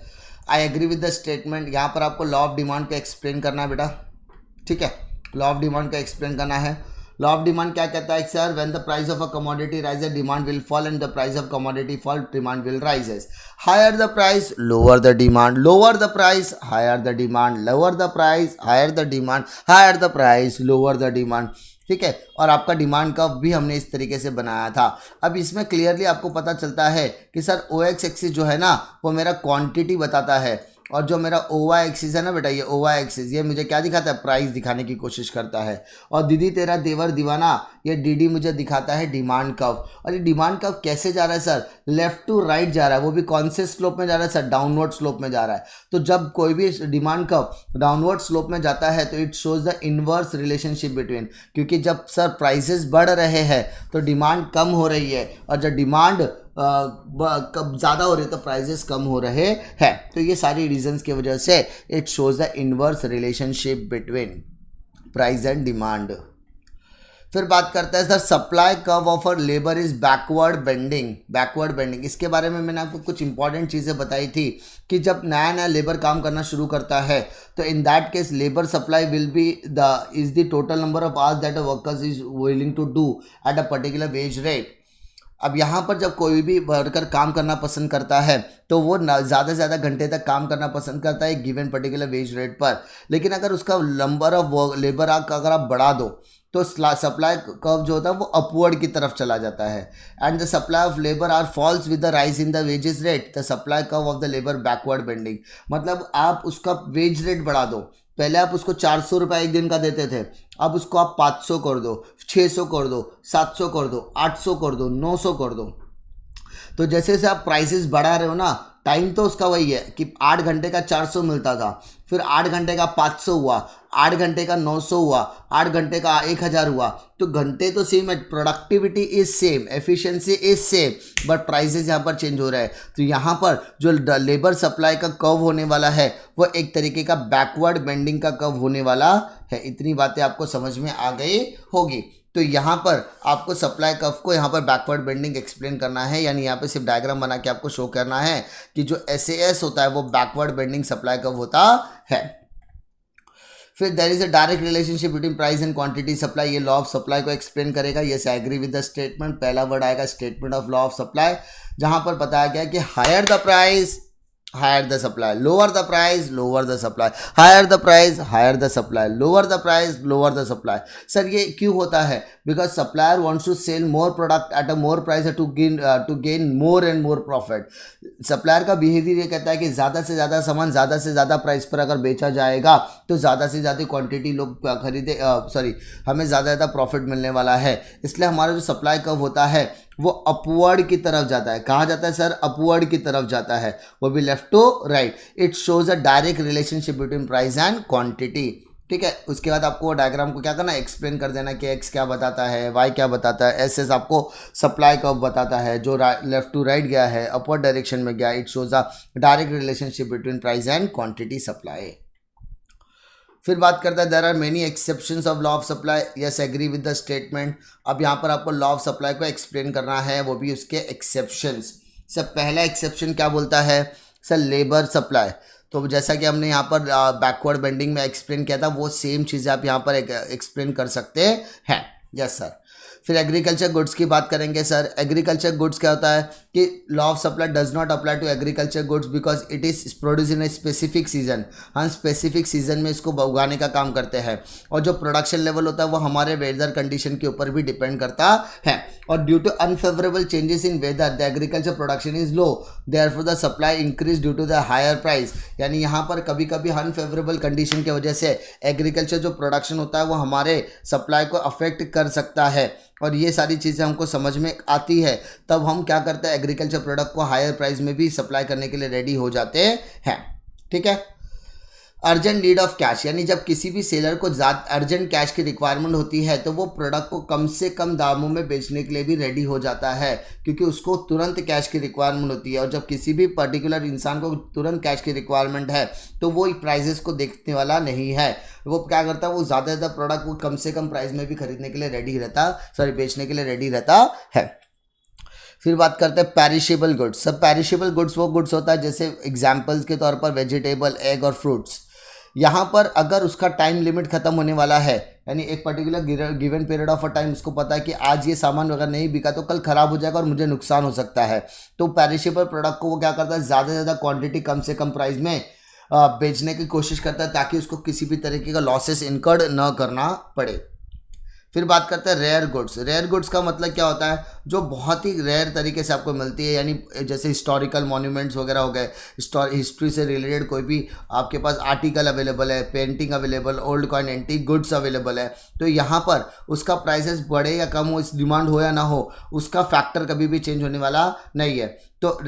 I agree with the statement. यहाँ पर आपको लॉ ऑफ डिमांड को एक्सप्लेन करना है बेटा, ठीक है, लॉ ऑफ डिमांड का एक्सप्लेन करना है। लॉ ऑफ डिमांड क्या कहता है sir, when the price of a commodity rises demand will fall and the price of commodity fall demand will rises. Higher the price lower the demand, lower the price higher the demand, lower the price higher the demand, higher the price lower the demand, ठीक है। और आपका डिमांड कर्व भी हमने इस तरीके से बनाया था। अब इसमें क्लियरली आपको पता चलता है कि सर ओ एक्स एक्सिस जो है ना वो मेरा क्वांटिटी बताता है, और जो मेरा ओ वाई एक्सिस है ना बेटा, ये ओ वाई एक्सिस ये मुझे क्या दिखाता है, प्राइस दिखाने की कोशिश करता है। और दीदी तेरा देवर दीवाना ये डी डी मुझे दिखाता है डिमांड कर्व। और ये डिमांड कर्व कैसे जा रहा है सर, लेफ्ट टू राइट जा रहा है, वो भी कौन से स्लोप में जा रहा है सर, डाउनवर्ड स्लोप में जा रहा है। तो जब कोई भी डिमांड कर्व डाउनवर्ड स्लोप में जाता है तो it shows the inverse relationship between, क्योंकि जब सर प्राइसेस बढ़ रहे हैं तो डिमांड कम हो रही है, और जब डिमांड कब ज़्यादा हो रही है तो प्राइजेस कम हो रहे हैं। तो ये सारी रीजंस की वजह से it shows the inverse relationship between price and demand. फिर बात करता है sir supply curve of labour is backward bending. Backward bending इसके बारे में मैंने आपको कुछ इंपॉर्टेंट चीज़ें बताई थी कि जब नया नया लेबर काम करना शुरू करता है तो in that case labour supply will be the total number of hours that a workers is willing to do at a particular wage rate. अब यहाँ पर जब कोई भी वर्कर काम करना पसंद करता है तो वो ज़्यादा से ज़्यादा घंटे तक काम करना पसंद करता है गिवन पर्टिकुलर वेज रेट पर। लेकिन अगर उसका नंबर ऑफ लेबर अगर आप बढ़ा दो तो सप्लाई कर्व जो होता है वो अपवर्ड की तरफ चला जाता है। And the supply of labour are falls with the rise in the wages rate, the supply curve of the labour backward bending. मतलब आप उसका वेज रेट बढ़ा दो, पहले आप उसको 400 रुपये एक दिन का देते थे, अब उसको आप 500 कर दो, 600 कर दो, 700 कर दो, 800 कर दो, 900 कर दो। तो जैसे जैसे आप प्राइसेस बढ़ा रहे हो ना, टाइम तो उसका वही है कि 8 घंटे का 400 मिलता था, फिर 8 घंटे का 500 हुआ, 8 घंटे का 900 हुआ, 8 घंटे का 1000 हुआ। तो घंटे तो सेम है, productivity is same, efficiency is same, but prices यहाँ पर चेंज हो रहा है। तो यहाँ पर जो लेबर सप्लाई का कर्व होने वाला है वो एक तरीके का बैकवर्ड बेंडिंग का कर्व होने वाला है। इतनी बातें आपको समझ में आ गई होगी। तो यहाँ पर आपको सप्लाई कर्व को यहाँ पर बैकवर्ड बेंडिंग एक्सप्लेन करना है, यानी यहाँ पे सिर्फ डायग्राम बना के आपको शो करना है कि जो SAS होता है वो बैकवर्ड बेंडिंग सप्लाई कर्व होता है। फिर there is a direct relationship between price and quantity supply, ये लॉ ऑफ सप्लाई को एक्सप्लेन करेगा। Yes I agree with the statement. पहला वर्ड आएगा statement of law of supply, जहाँ पर बताया गया कि higher the price higher the supply, lower the price, lower the supply, higher the price, higher the supply, lower the price, lower the supply। Sir ये क्यों होता है? Because supplier wants to sell more product at a more price to gain more and more profit। Supplier का बिहेवियर ये कहता है कि ज़्यादा से ज़्यादा सामान ज़्यादा से ज़्यादा प्राइस पर अगर बेचा जाएगा तो ज़्यादा से ज़्यादा क्वांटिटी लोग खरीदे, हमें ज़्यादा ज़्यादा प्रॉफिट मिलने वाला है। इसलिए हमारा जो सप्लाई कर्व होता है वो अपवर्ड की तरफ जाता है। कहाँ जाता है सर? अपवर्ड की तरफ जाता है, वो भी left to right. It shows a direct relationship between price and quantity, ठीक है। उसके बाद आपको डायग्राम को क्या करना है, एक्सप्लेन कर देना कि एक्स क्या बताता है, वाई क्या बताता है, एस आपको सप्लाई कर्व बताता है जो लेफ्ट टू राइट गया है, अपवर्ड डायरेक्शन में गया। It shows a direct relationship between price and quantity supply. फिर बात करता है there are many exceptions of law of supply. Yes agree with the statement. अब यहाँ पर आपको लॉ ऑफ सप्लाई को एक्सप्लेन करना है, वो भी उसके एक्सेप्शंस। सर पहला एक्सेप्शन क्या बोलता है सर? Labour supply. तो जैसा कि हमने यहाँ पर बैकवर्ड बेंडिंग में एक्सप्लेन किया था वो सेम चीज़ आप यहाँ पर एक्सप्लेन कर सकते हैं। Yes sir. फिर एग्रीकल्चर गुड्स की बात करेंगे सर। एग्रीकल्चर गुड्स क्या होता है कि law of supply does not apply to agriculture goods because it is produce in a specific season. हम स्पेसिफिक सीजन में इसको उगाने का काम करते हैं, और जो प्रोडक्शन लेवल होता है वो हमारे वेदर कंडीशन के ऊपर भी डिपेंड करता है। और due to unfavourable changes in weather the agriculture production is low, therefore the supply increase due to the higher price. यानी यहाँ पर कभी कभी अनफेवरेबल कंडीशन की वजह से एग्रीकल्चर जो प्रोडक्शन होता है वो हमारे सप्लाई को अफेक्ट कर सकता है, और ये सारी चीज़ें हमको समझ में आती है। तब हम क्या करते हैं, एग्रीकल्चर प्रोडक्ट को हायर प्राइस में भी सप्लाई करने के लिए रेडी हो जाते हैं, ठीक है। अर्जेंट नीड ऑफ कैश, यानी जब किसी भी सेलर को ज़्यादा अर्जेंट कैश की रिक्वायरमेंट होती है तो वो प्रोडक्ट को कम से कम दामों में बेचने के लिए भी रेडी हो जाता है, क्योंकि उसको तुरंत कैश की रिक्वायरमेंट होती है। और जब किसी भी पर्टिकुलर इंसान को तुरंत कैश की रिक्वायरमेंट है तो वो प्राइजेस को देखने वाला नहीं है। वो क्या करता है, वो ज़्यादा ज़्यादा प्रोडक्ट वो कम से कम प्राइस में भी खरीदने के लिए रेडी रहता, बेचने के लिए रेडी रहता है। फिर बात करते हैं पेरिशेबल गुड्स। सब पेरिशेबल गुड्स वो गुड्स होता है जैसे एग्जांपल्स के तौर पर वेजिटेबल, एग और फ्रूट्स। यहाँ पर अगर उसका टाइम लिमिट खत्म होने वाला है, यानी एक particular given period of a time उसको पता है कि आज ये सामान अगर नहीं बिका तो कल ख़राब हो जाएगा और मुझे नुकसान हो सकता है, तो पेरिशेबल प्रोडक्ट को वो क्या करता है, ज़्यादा से ज़्यादा क्वांटिटी कम से कम प्राइस में बेचने की कोशिश करता है ताकि उसको किसी भी तरीके का लॉसेस इनकर्ड न करना पड़े। फिर बात करते हैं रेयर गुड्स। रेयर गुड्स का मतलब क्या होता है, जो बहुत ही रेयर तरीके से आपको मिलती है, यानी जैसे हिस्टोरिकल मॉन्यूमेंट्स वगैरह हो गए, हिस्ट्री से रिलेटेड कोई भी आपके पास आर्टिकल अवेलेबल है, painting available, old coin, antique goods available है, तो यहाँ पर उसका प्राइसेस बढ़े या कम हो, इस डिमांड हो या ना हो, उसका फैक्टर कभी भी चेंज होने वाला नहीं है। तो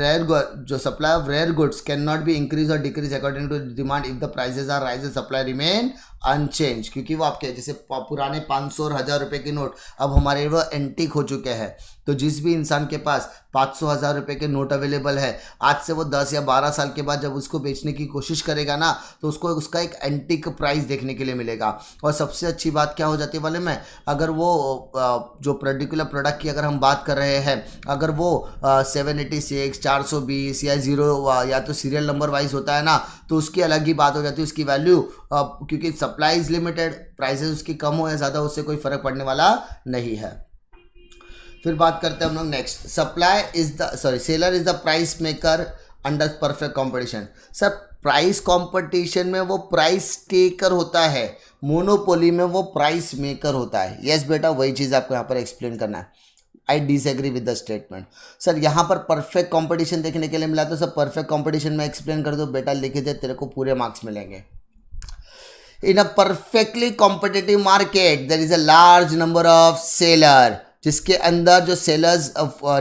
जो supply of rare goods can not be increase और decrease according to demand if the prices are rise, supply remain unchange, क्योंकि वो आपके जैसे पुराने 500 और 1000 रुपये के नोट अब हमारे वो एंटीक हो चुके हैं। तो जिस भी इंसान के पास 500 1000 रुपये के नोट अवेलेबल है, आज से वो 10 या 12 साल के बाद जब उसको बेचने की कोशिश करेगा ना, तो उसको उसका एक एंटीक प्राइस देखने के लिए मिलेगा। और सबसे अच्छी बात क्या हो जाती है वाले में, अगर वो जो पर्टिकुलर प्रोडक्ट की अगर हम बात कर रहे हैं, अगर वो 786, 420 या 0 या तो सीरियल नंबर वाइज होता है ना, तो उसकी अलग ही बात हो जाती है, उसकी वैल्यू, क्योंकि सप्लाई इज लिमिटेड, प्राइसेस उसकी कम हो या ज़्यादा उससे कोई फर्क पड़ने वाला नहीं है। फिर बात करते हैं हम लोग next, seller is the price maker under perfect competition. Sir price competition में वो प्राइस टेकर होता है, मोनोपोली में वो प्राइस मेकर होता है। यस बेटा, वही चीज़ आपको यहाँ पर एक्सप्लेन करना है। आई disagree with the statement. Sir यहाँ पर परफेक्ट कंपटीशन देखने के लिए मिला, तो सर परफेक्ट कंपटीशन में एक्सप्लेन कर दो बेटा, लिखे दे, तेरे को पूरे मार्क्स मिलेंगे। In a perfectly competitive market, there is a large number of seller, जिसके अंदर जो sellers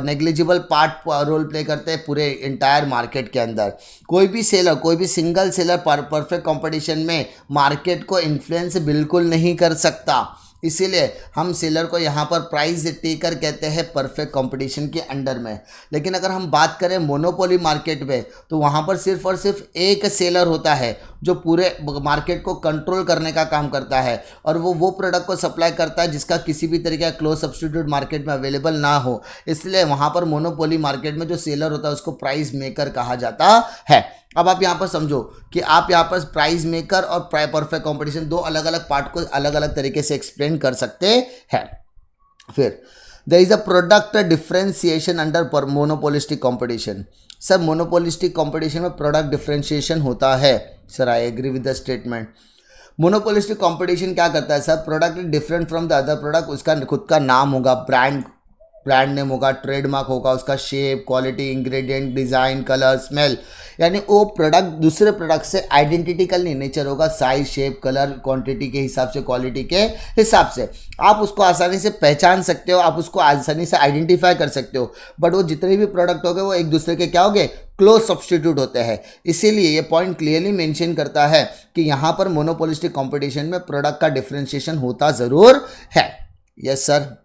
negligible part role play करते हैं पूरे इंटायर मार्केट के अंदर। कोई भी सेलर, कोई भी सिंगल सेलर परफेक्ट कंपटीशन में मार्केट को इन्फ्लुएंस बिल्कुल नहीं कर सकता, इसीलिए हम सेलर को यहाँ पर प्राइस टेकर कहते हैं परफेक्ट कंपटीशन के अंडर में। लेकिन अगर हम बात करें मोनोपोली मार्केट में, तो वहाँ पर सिर्फ और सिर्फ एक सेलर होता है जो पूरे मार्केट को कंट्रोल करने का काम करता है, और वो प्रोडक्ट को सप्लाई करता है जिसका किसी भी तरीके का क्लोज सब्स्टिट्यूट मार्केट में अवेलेबल ना हो। इसलिए वहाँ पर मोनोपोली मार्केट में जो सेलर होता है उसको प्राइस मेकर कहा जाता है। अब आप यहाँ पर समझो कि आप यहाँ पर प्राइस मेकर और परफेक्ट कंपटीशन दो अलग अलग पार्ट को अलग अलग तरीके से एक्सप्लेन कर सकते हैं। फिर there is a product differentiation under monopolistic competition. Sir monopolistic competition में प्रोडक्ट डिफरेंशिएशन होता है। Sir I agree with the statement. Monopolistic competition क्या करता है sir, product different from the other product, उसका खुद का नाम होगा, ब्रांड नेम होगा, ट्रेडमार्क होगा, उसका shape, quality, ingredient, design, colour, smell, यानी वो प्रोडक्ट दूसरे प्रोडक्ट से आइडेंटिटिकल नेचर होगा, साइज, शेप, कलर, क्वांटिटी के हिसाब से, क्वालिटी के हिसाब से आप उसको आसानी से पहचान सकते हो, आप उसको आसानी से आइडेंटिफाई कर सकते हो। बट वो जितने भी प्रोडक्ट हो गए वो एक दूसरे के क्या हो गए, क्लोज सब्स्टिट्यूट होते हैं। इसीलिए ये पॉइंट क्लियरली मेंशन करता है कि यहाँ पर मोनोपोलिस्टिक कंपटीशन में प्रोडक्ट का डिफरेंशिएशन होता ज़रूर है। Yes sir.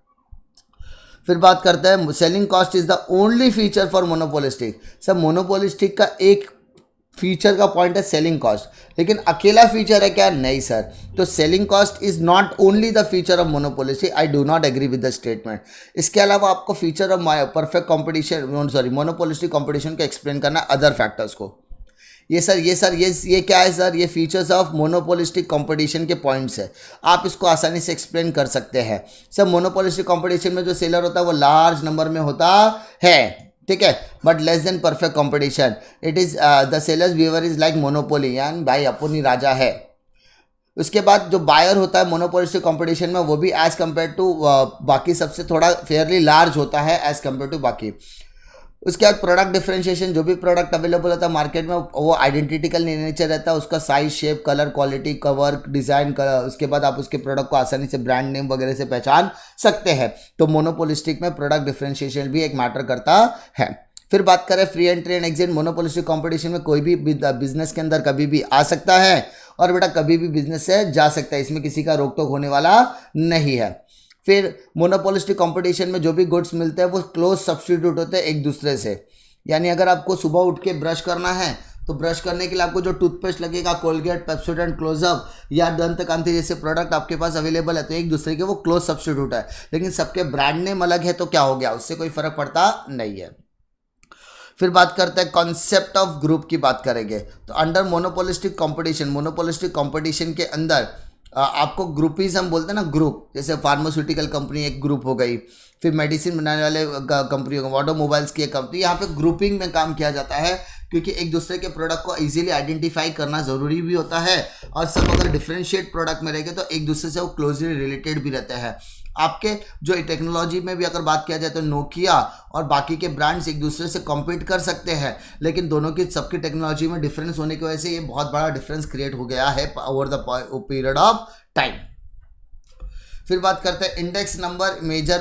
फिर बात करते हैं selling cost is the only feature for monopolistic. Sir monopolistic का एक फीचर का पॉइंट है सेलिंग कॉस्ट, लेकिन अकेला फीचर है क्या? नहीं सर। तो selling cost is not only the feature of monopolistic. I do not agree with the statement. इसके अलावा आपको feature of perfect competition monopolistic competition को एक्सप्लेन करना है अदर फैक्टर्स को। ये क्या है सर? ये फीचर्स ऑफ मोनोपोलिस्टिक कंपटीशन के पॉइंट्स है, आप इसको आसानी से एक्सप्लेन कर सकते हैं। सर मोनोपोलिस्टिक कंपटीशन में जो सेलर होता है वो लार्ज नंबर में होता है, ठीक है, but less than perfect competition. It is the sellers behaviour is like monopoly, यानी भाई अपन ही राजा है। उसके बाद जो बायर होता है मोनोपोलिस्टिक कंपटीशन में, वो भी एज़ कम्पेयर टू बाकी सबसे थोड़ा फेयरली लार्ज होता है एज़ कम्पेयर टू बाकी। उसके बाद प्रोडक्ट डिफरेंशिएशन, जो भी प्रोडक्ट अवेलेबल होता है मार्केट में वो आइडेंटिटिकल नेचर रहता है, उसका size, shape, colour, quality, cover, design, उसके बाद आप उसके प्रोडक्ट को आसानी से ब्रांड नेम वगैरह से पहचान सकते हैं। तो मोनोपोलिस्टिक में प्रोडक्ट डिफरेंशिएशन भी एक मैटर करता है। फिर बात करें free entry and exit. Monopolistic competition में कोई भी बिजनेस के अंदर कभी भी आ सकता है और बेटा कभी भी बिजनेस से जा सकता है, इसमें किसी का रोक टोक होने वाला नहीं है। फिर मोनोपोलिस्टिक कंपटीशन में जो भी गुड्स मिलते हैं वो क्लोज सब्स्टिट्यूट होते हैं एक दूसरे से, यानी अगर आपको सुबह उठ के ब्रश करना है तो ब्रश करने के लिए आपको जो टूथपेस्ट लगेगा, कोलगेट, पेप्सोडेंट, क्लोजअप या दंतकांति जैसे प्रोडक्ट आपके पास अवेलेबल है, तो एक दूसरे के वो क्लोज सब्स्टिट्यूट है, लेकिन सबके ब्रांड नेम अलग है तो क्या हो गया, उससे कोई फर्क पड़ता नहीं है। फिर बात करते हैं कॉन्सेप्ट ऑफ ग्रुप की बात करेंगे, तो अंडर मोनोपोलिस्टिक कंपटीशन के अंदर आपको ग्रुपीज हम बोलते हैं ना, ग्रुप, जैसे फार्मास्यूटिकल कंपनी एक ग्रुप हो गई, फिर मेडिसिन बनाने वाले कंपनी हो गई, ऑटोमोबाइल्स की एक कंपनी, यहाँ पे ग्रुपिंग में काम किया जाता है क्योंकि एक दूसरे के प्रोडक्ट को इजीली आइडेंटिफाई करना ज़रूरी भी होता है, और सब अगर डिफरेंशिएट प्रोडक्ट में रहेंगे तो एक दूसरे से वो क्लोजली रिलेटेड भी रहते हैं। आपके जो टेक्नोलॉजी में भी अगर बात किया जाए तो नोकिया और बाकी के ब्रांड्स एक दूसरे से कॉम्पीट कर सकते हैं, लेकिन दोनों की सबकी टेक्नोलॉजी में डिफरेंस होने की वजह से ये बहुत बड़ा डिफरेंस क्रिएट हो गया है over the period of time. फिर बात करते हैं index number measure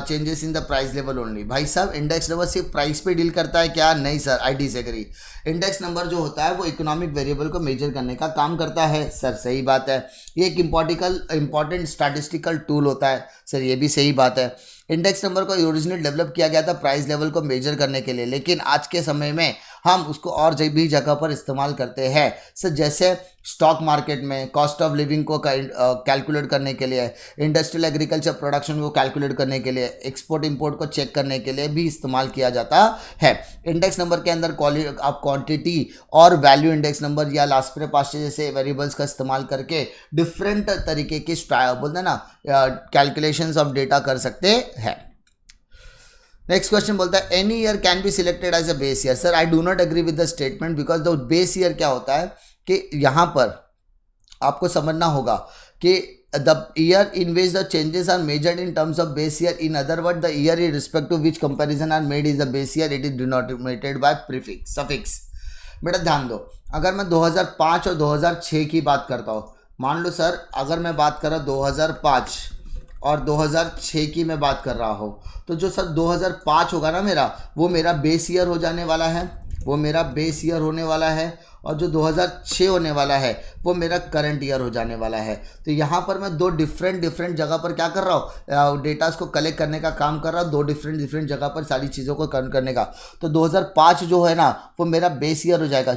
changes in the price level only. भाई साहब इंडेक्स नंबर सिर्फ प्राइस पे डील करता है क्या? नहीं sir, I disagree. Index number जो होता है वो इकोनॉमिक वेरिएबल को मेजर करने का काम करता है। सर सही बात है, ये एक इंपॉर्टेंट स्टैटिस्टिकल टूल होता है। सर ये भी सही बात है। इंडेक्स नंबर को ओरिजिनल डेवलप किया गया था प्राइस लेवल को मेजर करने के लिए, लेकिन आज के समय में हम उसको और भी जगह पर इस्तेमाल करते हैं। सर जैसे स्टॉक मार्केट में कॉस्ट ऑफ लिविंग को कैलकुलेट करने के लिए, इंडस्ट्रियल एग्रीकल्चर प्रोडक्शन को कैलकुलेट करने के लिए, एक्सपोर्ट इंपोर्ट को चेक करने के लिए भी इस्तेमाल किया जाता है। इंडेक्स नंबर के अंदर आप क्वांटिटी और वैल्यू इंडेक्स नंबर या लास्ट पास्ट जैसे वेरिएबल्स का इस्तेमाल करके डिफरेंट तरीके के बोलते हैं ना कैलकुलेशंस ऑफ डेटा कर सकते हैं। नेक्स्ट क्वेश्चन बोलता है any year can be selected as a base year. Sir I do not agree with the statement because the base year क्या होता है कि यहाँ पर आपको समझना होगा कि the year in which the changes are measured in terms of base year, in other word the year in respect to which comparison are made is the base year, it is denominated by prefix suffix. बेटा ध्यान दो, अगर मैं 2005 और 2006 की बात करता हूँ, मान लो सर अगर मैं बात कर रहा 2005 और 2006 की मैं बात कर रहा हूँ, तो जो सर 2005 होगा ना मेरा, वो मेरा बेस ईयर हो जाने वाला है, वो मेरा बेस ईयर होने वाला है, और जो 2006 होने वाला है वो मेरा करंट ईयर हो जाने वाला है। तो यहाँ पर मैं दो डिफरेंट जगह पर क्या कर रहा हूँ, डेटास को कलेक्ट करने का काम कर रहा हूँ, दो डिफरेंट जगह पर सारी चीज़ों को कलेक्ट करने का। तो 2005 जो है ना वो मेरा बेस ईयर हो जाएगा,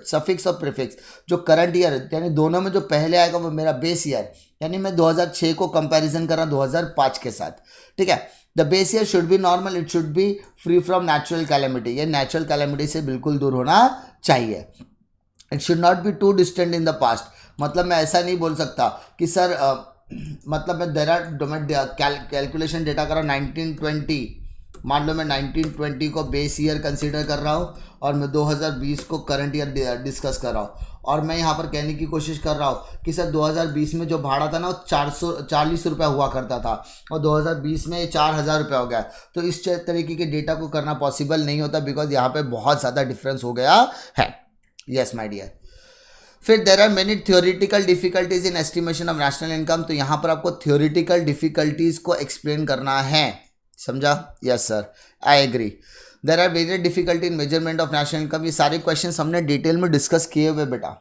सफिक्स और प्रीफिक्स जो करंट ईयर, यानी दोनों में जो पहले आएगा वो मेरा बेस ईयर, यानी मैं 2006 को कंपैरिजन कर रहा हूँ 2005 के साथ। ठीक है, the base year should be normal, it should be free from natural calamity, ये नेचुरल कैलेमिटी से बिल्कुल दूर होना चाहिए। It should not be too distant in the past, मतलब मैं ऐसा नहीं बोल सकता कि सर मतलब मैं कैलकुलेशन डेटा कर रहा हूँ 1920, मान लो मैं 1920 को बेस ईयर कंसीडर कर रहा हूँ और मैं 2020 को करंट ईयर डिस्कस कर रहा हूँ, और मैं यहाँ पर कहने की कोशिश कर रहा हूँ कि सर 2020 में जो भाड़ा था ना वो 440 रुपये हुआ करता था और 2020 में 4000 रुपये हो गया। तो इस तरीके के डेटा को करना पॉसिबल नहीं होता बिकॉज यहाँ पे बहुत ज़्यादा डिफरेंस हो गया है। Yes my dear. फिर there are many theoretical difficulties in estimation of national income, तो यहाँ पर आपको थियोरिटिकल डिफिकल्टीज को एक्सप्लेन करना है, समझा? Yes sir, I agree. There are very difficulty in measurement of national income, ये सारे क्वेश्चन हमने डिटेल में डिस्कस किए हुए बेटा,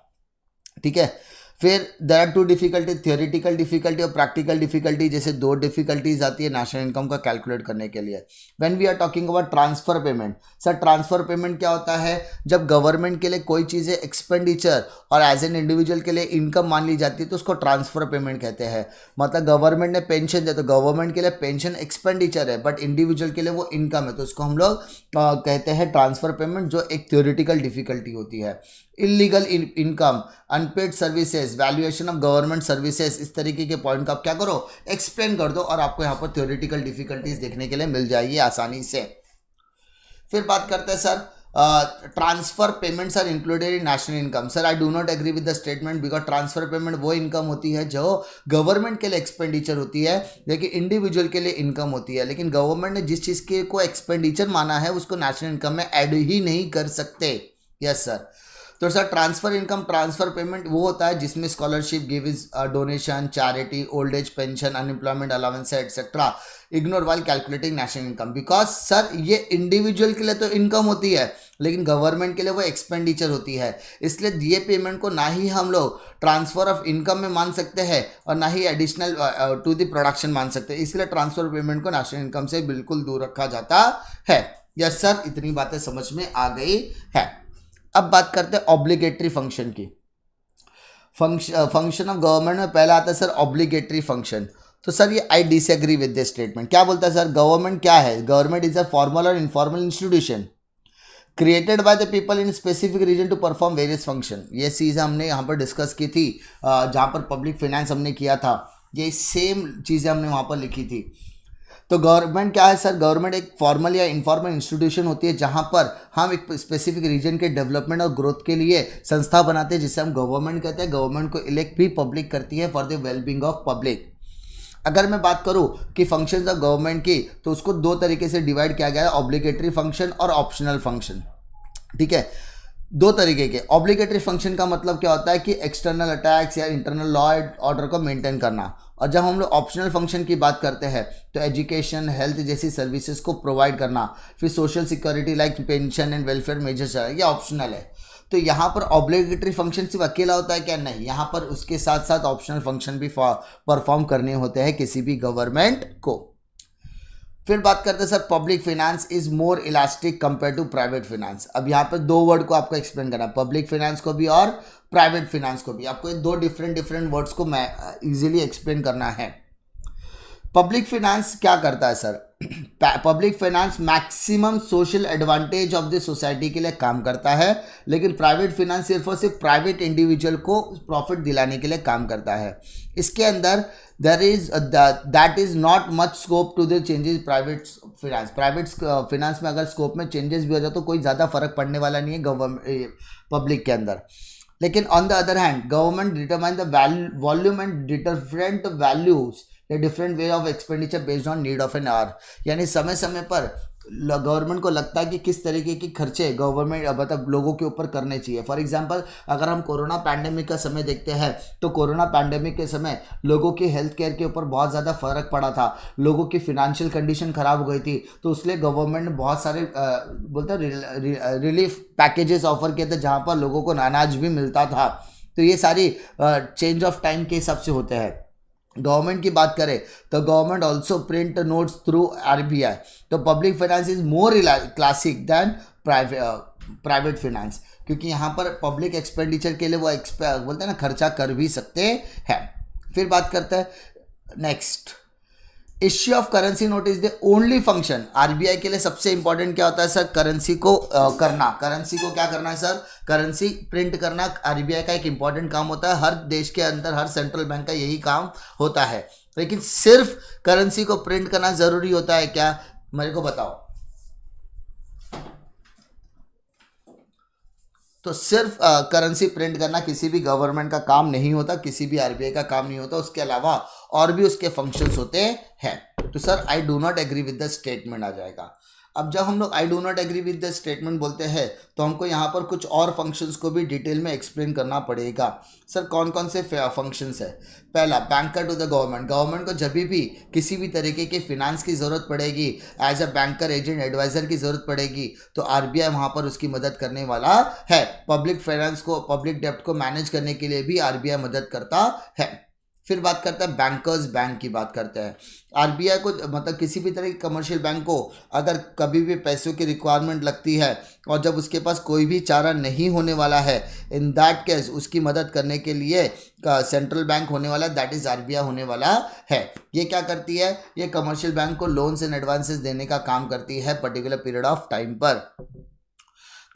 ठीक है। फिर there are two difficulty, theoretical difficulty और प्रैक्टिकल डिफिकल्टी, जैसे दो डिफिकल्टीज आती है नेशनल इनकम का कैलकुलेट करने के लिए। When we are talking about transfer payment, sir transfer payment क्या होता है? जब गवर्नमेंट के लिए कोई चीज़ें एक्सपेंडिचर और एज एन इंडिविजुअल के लिए इनकम मान ली जाती है तो उसको ट्रांसफर पेमेंट कहते हैं। मतलब गवर्नमेंट ने पेंशन दिया तो गवर्नमेंट के लिए पेंशन एक्सपेंडिचर है बट इंडिविजुअल के लिए वो इनकम है, तो उसको हम लोग कहते हैं ट्रांसफर पेमेंट, जो एक थियोरिटिकल डिफिकल्टी होती है। Illegal income, unpaid services, valuation of government services, इस तरीके के पॉइंट का आप क्या करो, एक्सप्लेन कर दो और आपको यहाँ पर थ्योरेटिकल डिफिकल्टीज देखने के लिए मिल जाएगी आसानी से। फिर बात करते हैं sir transfer payments are included in national income. Sir I do not agree with the statement because transfer payment वो इनकम होती है जो गवर्नमेंट के लिए एक्सपेंडिचर होती है लेकिन इंडिविजुअल के लिए इनकम होती है, लेकिन गवर्नमेंट ने जिस चीज़ के को एक्सपेंडिचर माना है उसको नेशनल इनकम में ऐड ही नहीं कर सकते। Yes sir. तो sir transfer income, transfer payment वो होता है जिसमें scholarship, gives, donation, charity, old age pension, unemployment allowance etcetera ignore while calculating national income, because sir ये इंडिविजुअल के लिए तो इनकम होती है लेकिन गवर्नमेंट के लिए वो एक्सपेंडिचर होती है। इसलिए दिए पेमेंट को ना ही हम लोग ट्रांसफर ऑफ इनकम में मान सकते हैं और ना ही एडिशनल टू द प्रोडक्शन मान सकते हैं। इसलिए ट्रांसफर पेमेंट को नेशनल इनकम से बिल्कुल दूर रखा जाता है। यस सर, इतनी बातें समझ में आ गई है। अब बात करते हैं ऑब्लिगेटरी फंक्शन की। फंक्शन ऑफ गवर्नमेंट में पहला आता है सर ऑब्लिगेटरी फंक्शन। तो सर ये I disagree with this statement. क्या बोलता है सर, गवर्नमेंट क्या है? गवर्नमेंट इज अ फॉर्मल और informal institution created by the people in specific region to perform various function. ये चीज़ हमने यहाँ पर डिस्कस की थी जहाँ पर पब्लिक फाइनेंस हमने किया था, ये सेम चीज़ें हमने वहाँ पर लिखी थी। तो गवर्नमेंट क्या है सर? गवर्नमेंट एक फॉर्मल या इनफॉर्मल इंस्टीट्यूशन होती है जहाँ पर हम एक स्पेसिफिक रीजन के डेवलपमेंट और ग्रोथ के लिए संस्था बनाते हैं, जिसे हम गवर्नमेंट कहते हैं। गवर्नमेंट को इलेक्ट भी पब्लिक करती है for the wellbeing of public. अगर मैं बात करूं कि फंक्शंस ऑफ गवर्नमेंट की, तो उसको दो तरीके से डिवाइड किया गया है, ऑब्लिगेटरी फंक्शन और ऑप्शनल फंक्शन। ठीक है, दो तरीके के। ऑब्लिगेटरी फंक्शन का मतलब क्या होता है कि एक्सटर्नल अटैक्स या इंटरनल लॉ एंड ऑर्डर को मेंटेन करना। और जब हम लोग ऑप्शनल फंक्शन की बात करते हैं तो एजुकेशन, हेल्थ जैसी सर्विसेज को प्रोवाइड करना, फिर social security like pension and welfare measures, ये ऑप्शनल है। तो यहाँ पर ऑब्लिगेटरी फंक्शन सिर्फ अकेला होता है क्या? नहीं, यहाँ पर उसके साथ साथ ऑप्शनल फंक्शन भी परफॉर्म करने होते हैं किसी भी गवर्नमेंट को। फिर बात करते हैं sir public finance is more elastic compare to private finance. अब यहाँ पर दो वर्ड को आपको एक्सप्लेन करना है, पब्लिक फाइनेंस को भी और प्राइवेट फाइनेंस को भी। आपको ये दो डिफरेंट वर्ड्स को मैं इजीली एक्सप्लेन करना है। पब्लिक फाइनेंस क्या करता है sir? Public finance maximum social advantage of the society के लिए काम करता है, लेकिन प्राइवेट फाइनेंस सिर्फ और सिर्फ प्राइवेट इंडिविजुअल को प्रॉफिट दिलाने के लिए काम करता है। इसके अंदर that is not much scope to the changes private finance. Private finance में अगर स्कोप में चेंजेस भी हो जाए तो कोई ज़्यादा फर्क पड़ने वाला नहीं है गवर्नमेंट पब्लिक के अंदर। लेकिन on the other hand government determine the volume and different values different way of expenditure based on need of an hour. यानी समय समय पर गवर्नमेंट को लगता है कि किस तरीके के खर्चे गवर्नमेंट मतलब लोगों के ऊपर करने चाहिए। फॉर एग्जांपल अगर हम कोरोना पैंडेमिक का समय देखते हैं तो कोरोना पैंडेमिक के समय लोगों की हेल्थ केयर के ऊपर बहुत ज़्यादा फर्क पड़ा था, लोगों की फिनेंशियल कंडीशन खराब हो गई थी। तो उसलिए गवर्नमेंट ने बहुत सारे बोलते हैं रिलीफ पैकेजेस ऑफर किए थे जहाँ पर लोगों को अनाज भी मिलता था। तो ये सारी चेंज ऑफ टाइम के हिसाब से होते हैं। गवर्नमेंट की बात करें तो government also print notes through RBI. तो public finance is more classic than private finance, क्योंकि यहाँ पर पब्लिक एक्सपेंडिचर के लिए वो बोलते हैं ना खर्चा कर भी सकते हैं। फिर बात करते हैं next, issue of currency note is the only function. RBI के लिए सबसे इंपॉर्टेंट क्या होता है सर? करेंसी को करना। करेंसी को क्या करना है सर? करेंसी प्रिंट करना आरबीआई का एक इंपॉर्टेंट काम होता है। हर देश के अंदर हर सेंट्रल बैंक का यही काम होता है। लेकिन सिर्फ करेंसी को प्रिंट करना जरूरी होता है क्या? मेरे को बताओ। तो सिर्फ करेंसी प्रिंट करना किसी भी गवर्नमेंट का काम नहीं होता, किसी भी आरबीआई का काम नहीं होता। उसके अलावा और भी उसके फंक्शंस होते हैं। तो sir I do not agree with the statement आ जाएगा। अब जब हम लोग I do not agree with the statement बोलते हैं तो हमको यहाँ पर कुछ और फंक्शंस को भी डिटेल में एक्सप्लेन करना पड़ेगा। सर कौन कौन से फंक्शंस है? पहला, banker to the government. Government को जब भी किसी भी तरीके के फिनेंस की ज़रूरत पड़ेगी, as a banker, agent, adviser की ज़रूरत पड़ेगी तो आरबीआई वहाँ पर उसकी मदद करने वाला है। पब्लिक फाइनेंस को, पब्लिक डेब्ट को मैनेज करने के लिए भी आरबीआई मदद करता है। फिर बात करता है बैंकर्स बैंक की बात करते हैं। आरबीआई को मतलब किसी भी तरह की कमर्शियल बैंक को अगर कभी भी पैसों की रिक्वायरमेंट लगती है और जब उसके पास कोई भी चारा नहीं होने वाला है, इन दैट केस उसकी मदद करने के लिए सेंट्रल बैंक होने वाला है, दैट इज़ आरबीआई होने वाला है। ये क्या करती है? ये कमर्शियल बैंक को लोन्स एंड एडवांसेस देने का काम करती है पर्टिकुलर पीरियड ऑफ टाइम पर।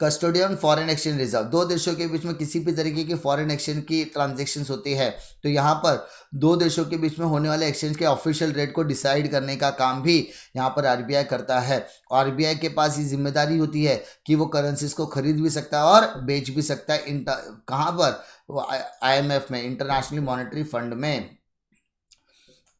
कस्टोडियन फॉरेन एक्सचेंज रिजर्व, दो देशों के बीच में किसी भी तरीके की फॉरेन एक्सचेंज की ट्रांजैक्शंस होती है तो यहाँ पर दो देशों के बीच में होने वाले एक्सचेंज के ऑफिशियल रेट को डिसाइड करने का काम भी यहाँ पर आरबीआई करता है। आरबीआई के पास ये जिम्मेदारी होती है कि वो करेंसीज को खरीद भी सकता है और बेच भी सकता है। कहाँ पर? IMF में, इंटरनेशनल मॉनेटरी फंड में।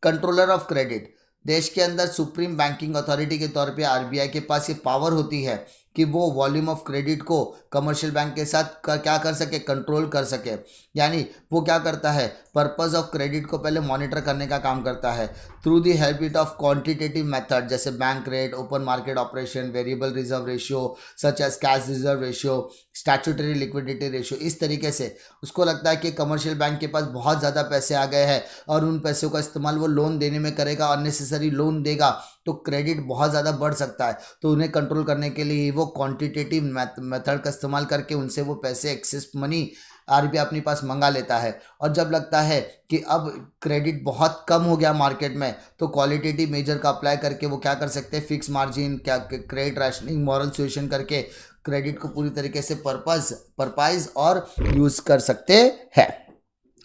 कंट्रोलर ऑफ क्रेडिट, देश के अंदर सुप्रीम बैंकिंग अथॉरिटी के तौर पे आरबीआई के पास ये पावर होती है कि वो वॉल्यूम ऑफ क्रेडिट को कमर्शियल बैंक के साथ क्या कर सके, कंट्रोल कर सके। यानी वो क्या करता है, पर्पस ऑफ क्रेडिट को पहले मॉनिटर करने का काम करता है through the help of quantitative method, जैसे bank rate, open market operation, variable reserve ratio such as cash reserve ratio, statutory liquidity ratio. इस तरीके से उसको लगता है कि कमर्शियल बैंक के पास बहुत ज़्यादा पैसे आ गए हैं और उन पैसों का इस्तेमाल वो लोन देने में करेगा, अननेसेसरी लोन देगा तो क्रेडिट बहुत ज़्यादा बढ़ सकता है। तो उन्हें कंट्रोल करने के लिए वो क्वांटिटेटिव मेथड का इस्तेमाल करके उनसे वो पैसे, एक्सेस मनी आरबीआई अपने पास मंगा लेता है। और जब लगता है कि अब क्रेडिट बहुत कम हो गया मार्केट में, तो क्वालिटेटिव मेजर का अप्लाई करके वो क्या कर सकते हैं, फिक्स मार्जिन, क्या क्रेडिट रैशनिंग, मॉरल सुएशन करके क्रेडिट को पूरी तरीके से परपाइज और यूज़ कर सकते हैं।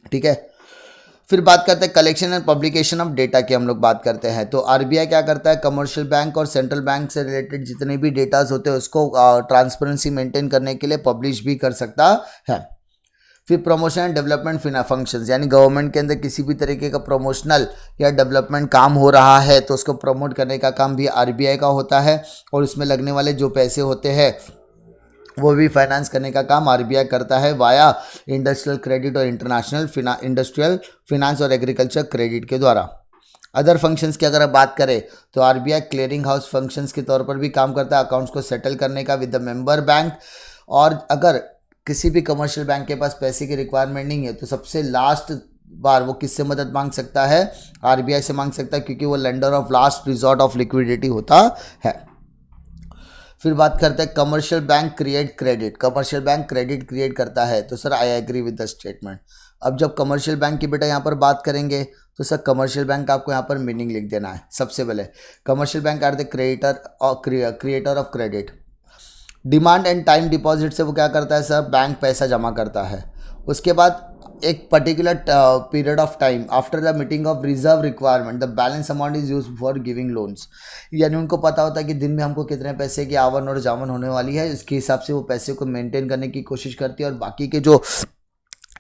ठीक है, फिर बात करते हैं collection and publication of data की हम लोग बात करते हैं। तो आरबीआई क्या करता है, कमर्शियल बैंक और सेंट्रल बैंक से रिलेटेड जितने भी डेटाज होते हैं उसको ट्रांसपेरेंसी मेंटेन करने के लिए पब्लिश भी कर सकता है। फिर प्रमोशन एंड डेवलपमेंट फंक्शंस, यानी गवर्नमेंट के अंदर किसी भी तरीके का प्रमोशनल या डेवलपमेंट काम हो रहा है तो उसको प्रमोट करने का काम भी आरबीआई का होता है, और उसमें लगने वाले जो पैसे होते हैं वो भी फाइनेंस करने का काम आरबीआई करता है वाया इंडस्ट्रियल क्रेडिट और इंटरनेशनल इंडस्ट्रियल फिनांस और एग्रीकल्चर क्रेडिट के द्वारा। अदर फंक्शंस की अगर आप बात करें तो आरबीआई क्लियरिंग हाउस फंक्शंस के तौर पर भी काम करता है, अकाउंट्स को सेटल करने का विद द मेंबर बैंक। और अगर किसी भी कमर्शियल बैंक के पास पैसे की रिक्वायरमेंट नहीं है तो सबसे लास्ट बार वो किससे मदद मांग सकता है, आरबीआई से मांग सकता है, क्योंकि वो lender of last resort of liquidity होता है। फिर बात करते हैं commercial bank create credit, commercial bank credit create करता है। तो sir I agree with the statement. अब जब कमर्शियल बैंक की बेटा यहाँ पर बात करेंगे तो सर कमर्शियल बैंक का आपको यहाँ पर मीनिंग लिख देना है। सबसे पहले commercial bank are the creator of credit. Demand and time deposit से वो क्या करता है सर, बैंक पैसा जमा करता है। उसके बाद एक particular period of time after the meeting of reserve requirement the balance amount is use for giving loans, यानी उनको पता होता है कि दिन में हमको कितने पैसे की आवन और जावन होने वाली है, इसके हिसाब से वो पैसे को मेंटेन करने की कोशिश करती है और बाकी के जो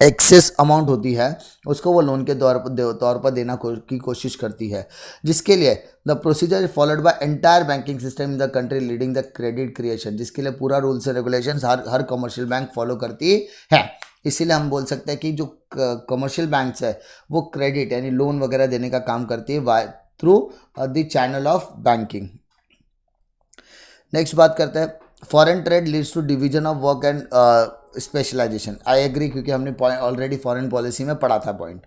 एक्सेस अमाउंट होती है उसको वो लोन के तौर पर देना की कोशिश करती है, जिसके लिए the procedure is followed by entire banking system in the country leading the credit creation, जिसके लिए पूरा rules and regulations her commercial bank follow करती है। इसीलिए हम बोल सकते हैं कि जो कमर्शियल बैंक्स है वो क्रेडिट यानी लोन वगैरह देने का काम करती है through the channel of banking. Next बात करते हैं foreign trade leads to division of work and specialisation. I agree, क्योंकि हमने ऑलरेडी फॉरेन पॉलिसी में पढ़ा था पॉइंट।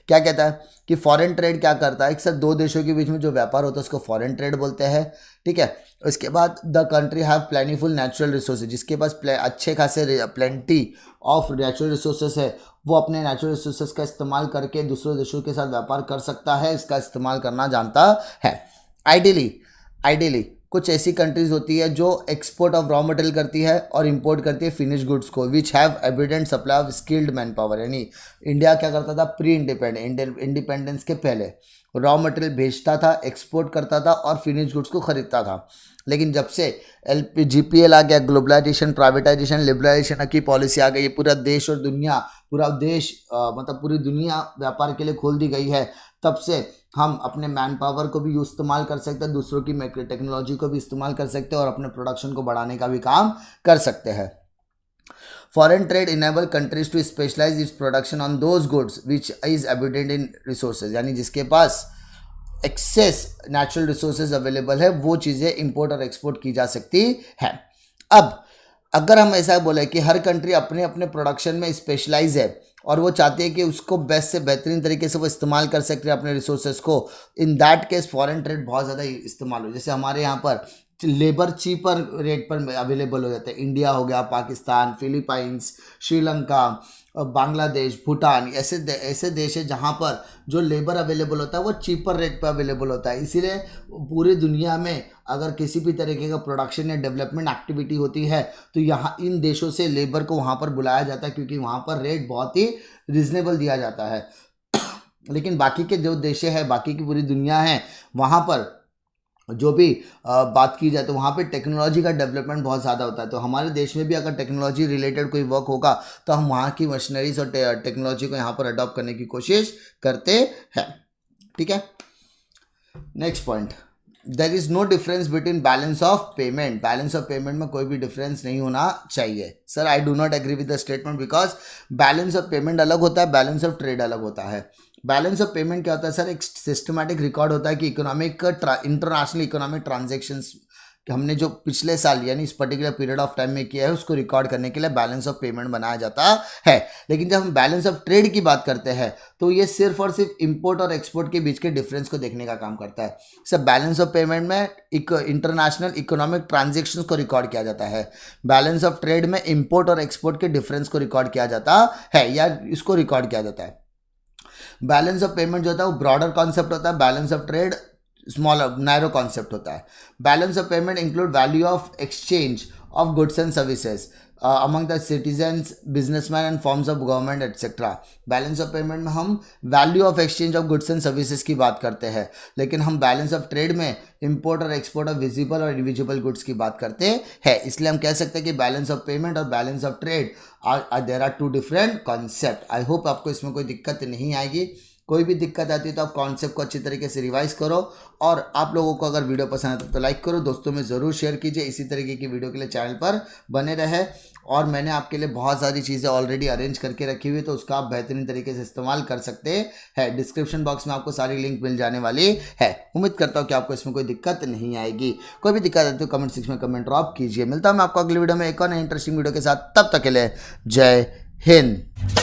क्या कहता है कि फॉरेन ट्रेड क्या करता है, एक साथ दो देशों के बीच में जो व्यापार होता है उसको फॉरेन ट्रेड बोलते हैं। ठीक है, उसके बाद the country have plentiful natural resources, जिसके पास अच्छे खासे प्लेंटी ऑफ नेचुरल रिसोर्सेज है वो अपने नेचुरल रिसोर्सेज का इस्तेमाल करके दूसरे देशों के साथ व्यापार कर सकता है, इसका इस्तेमाल करना जानता है। आइडियली कुछ ऐसी कंट्रीज होती है जो एक्सपोर्ट ऑफ रॉ मटेरियल करती है और इंपोर्ट करती है फिनिश गुड्स को, which have evident supply of skilled man power. यानी इंडिया क्या करता था प्री इंडिपेंडेंस के पहले रॉ मटेरियल भेजता था, एक्सपोर्ट करता था और फिनिश गुड्स को खरीदता था। लेकिन जब से GPL आ गया, ग्लोबलाइजेशन, प्राइवेटाइजेशन, लिबरलाइजेशन की पॉलिसी आ गई, पूरा देश और दुनिया मतलब पूरी दुनिया व्यापार के लिए खोल दी गई है, तब से हम अपने मैन पावर को भी इस्तेमाल कर सकते हैं, दूसरों की टेक्नोलॉजी को भी इस्तेमाल कर सकते हैं और अपने प्रोडक्शन को बढ़ाने का भी काम कर सकते हैं। Foreign trade enable countries to specialise its production on those goods which is abundant in resources, यानी जिसके पास एक्सेस नेचुरल रिसोर्सेज अवेलेबल है वो चीज़ें इंपोर्ट और एक्सपोर्ट की जा सकती है। अब अगर हम ऐसा बोले कि हर कंट्री अपने अपने प्रोडक्शन में स्पेशलाइज है और वो चाहती है कि उसको बेस्ट से बेहतरीन तरीके से वो इस्तेमाल कर सकते हैं अपने रिसोर्सेज को, इन दैट केस फॉरेन ट्रेड बहुत ज़्यादा इस्तेमाल हो। जैसे हमारे यहाँ पर लेबर चीपर रेट पर अवेलेबल हो जाते हैं, इंडिया हो गया, पाकिस्तान, फिलीपाइंस, श्रीलंका, बांग्लादेश, भूटान, ऐसे देश है जहाँ पर जो लेबर अवेलेबल होता है वो चीपर रेट पर अवेलेबल होता है। इसीलिए पूरी दुनिया में अगर किसी भी तरीके का प्रोडक्शन या डेवलपमेंट एक्टिविटी होती है तो यहाँ इन देशों से लेबर को वहाँ पर बुलाया जाता है, क्योंकि वहाँ पर रेट बहुत ही रिजनेबल दिया जाता है। लेकिन बाकी के जो देश है, बाकी की पूरी दुनिया है, वहाँ पर जो भी बात की जाए तो वहाँ पे टेक्नोलॉजी का डेवलपमेंट बहुत ज़्यादा होता है। तो हमारे देश में भी अगर टेक्नोलॉजी रिलेटेड कोई वर्क होगा तो हम वहाँ की मशीनरीज और टेक्नोलॉजी को यहाँ पर अडॉप्ट करने की कोशिश करते हैं। ठीक है, next point, there is no difference between balance of payment, balance of payment में कोई भी डिफरेंस नहीं होना चाहिए। Sir I do not agree with the statement because balance of payment अलग होता है, बैलेंस ऑफ ट्रेड अलग होता है। बैलेंस ऑफ पेमेंट क्या होता है सर, एक सिस्टमैटिक रिकॉर्ड होता है कि इकोनॉमिक इंटरनेशनल इकोनॉमिक ट्रांजेक्शन्स कि हमने जो पिछले साल यानी इस पर्टिकुलर पीरियड ऑफ टाइम में किया है उसको रिकॉर्ड करने के लिए बैलेंस ऑफ पेमेंट बनाया जाता है। लेकिन जब हम बैलेंस ऑफ ट्रेड की बात करते हैं तो ये सिर्फ और सिर्फ इंपोर्ट और एक्सपोर्ट के बीच के डिफरेंस को देखने का काम करता है। सर बैलेंस ऑफ पेमेंट में इंटरनेशनल इकोनॉमिक ट्रांजेक्शन्स को रिकॉर्ड किया जाता है, बैलेंस ऑफ ट्रेड में इंपोर्ट और एक्सपोर्ट के डिफरेंस को रिकॉर्ड किया जाता है या इसको रिकॉर्ड किया जाता है। बैलेंस ऑफ पेमेंट जो होता है वो ब्रॉडर कॉन्सेप्ट होता है, balance of trade smaller narrow concept होता है। Balance of payment include value of exchange of goods and services among the citizens, businessman and forms of government etcetera. Balance of payment में हम value of exchange of goods and services की बात करते हैं, लेकिन हम बैलेंस ऑफ ट्रेड में इंपोर्ट और एक्सपोर्ट ऑफ विजिबल और इनविजिबल गुड्स की बात करते हैं। इसलिए हम कह सकते हैं कि बैलेंस ऑफ पेमेंट और balance of trade there are two different concept. I hope आपको इसमें कोई दिक्कत नहीं आएगी। कोई भी दिक्कत आती है तो आप कॉन्सेप्ट को अच्छी तरीके से रिवाइज करो, और आप लोगों को अगर वीडियो पसंद आता तो लाइक करो, दोस्तों में ज़रूर शेयर कीजिए। इसी तरीके की वीडियो के लिए चैनल पर बने रहे, और मैंने आपके लिए बहुत सारी चीज़ें ऑलरेडी अरेंज करके रखी हुई तो उसका आप बेहतरीन तरीके से इस्तेमाल कर सकते हैं। डिस्क्रिप्शन बॉक्स में आपको सारी लिंक मिल जाने वाली है। उम्मीद करता हूँ कि आपको इसमें कोई दिक्कत नहीं आएगी। कोई भी दिक्कत आती तो कमेंट सेक्शन में कमेंट ड्रॉप कीजिए। मिलता हूँ मैं आपको अगली वीडियो में एक और नई इंटरेस्टिंग वीडियो के साथ, तब तक के लिए जय हिंद।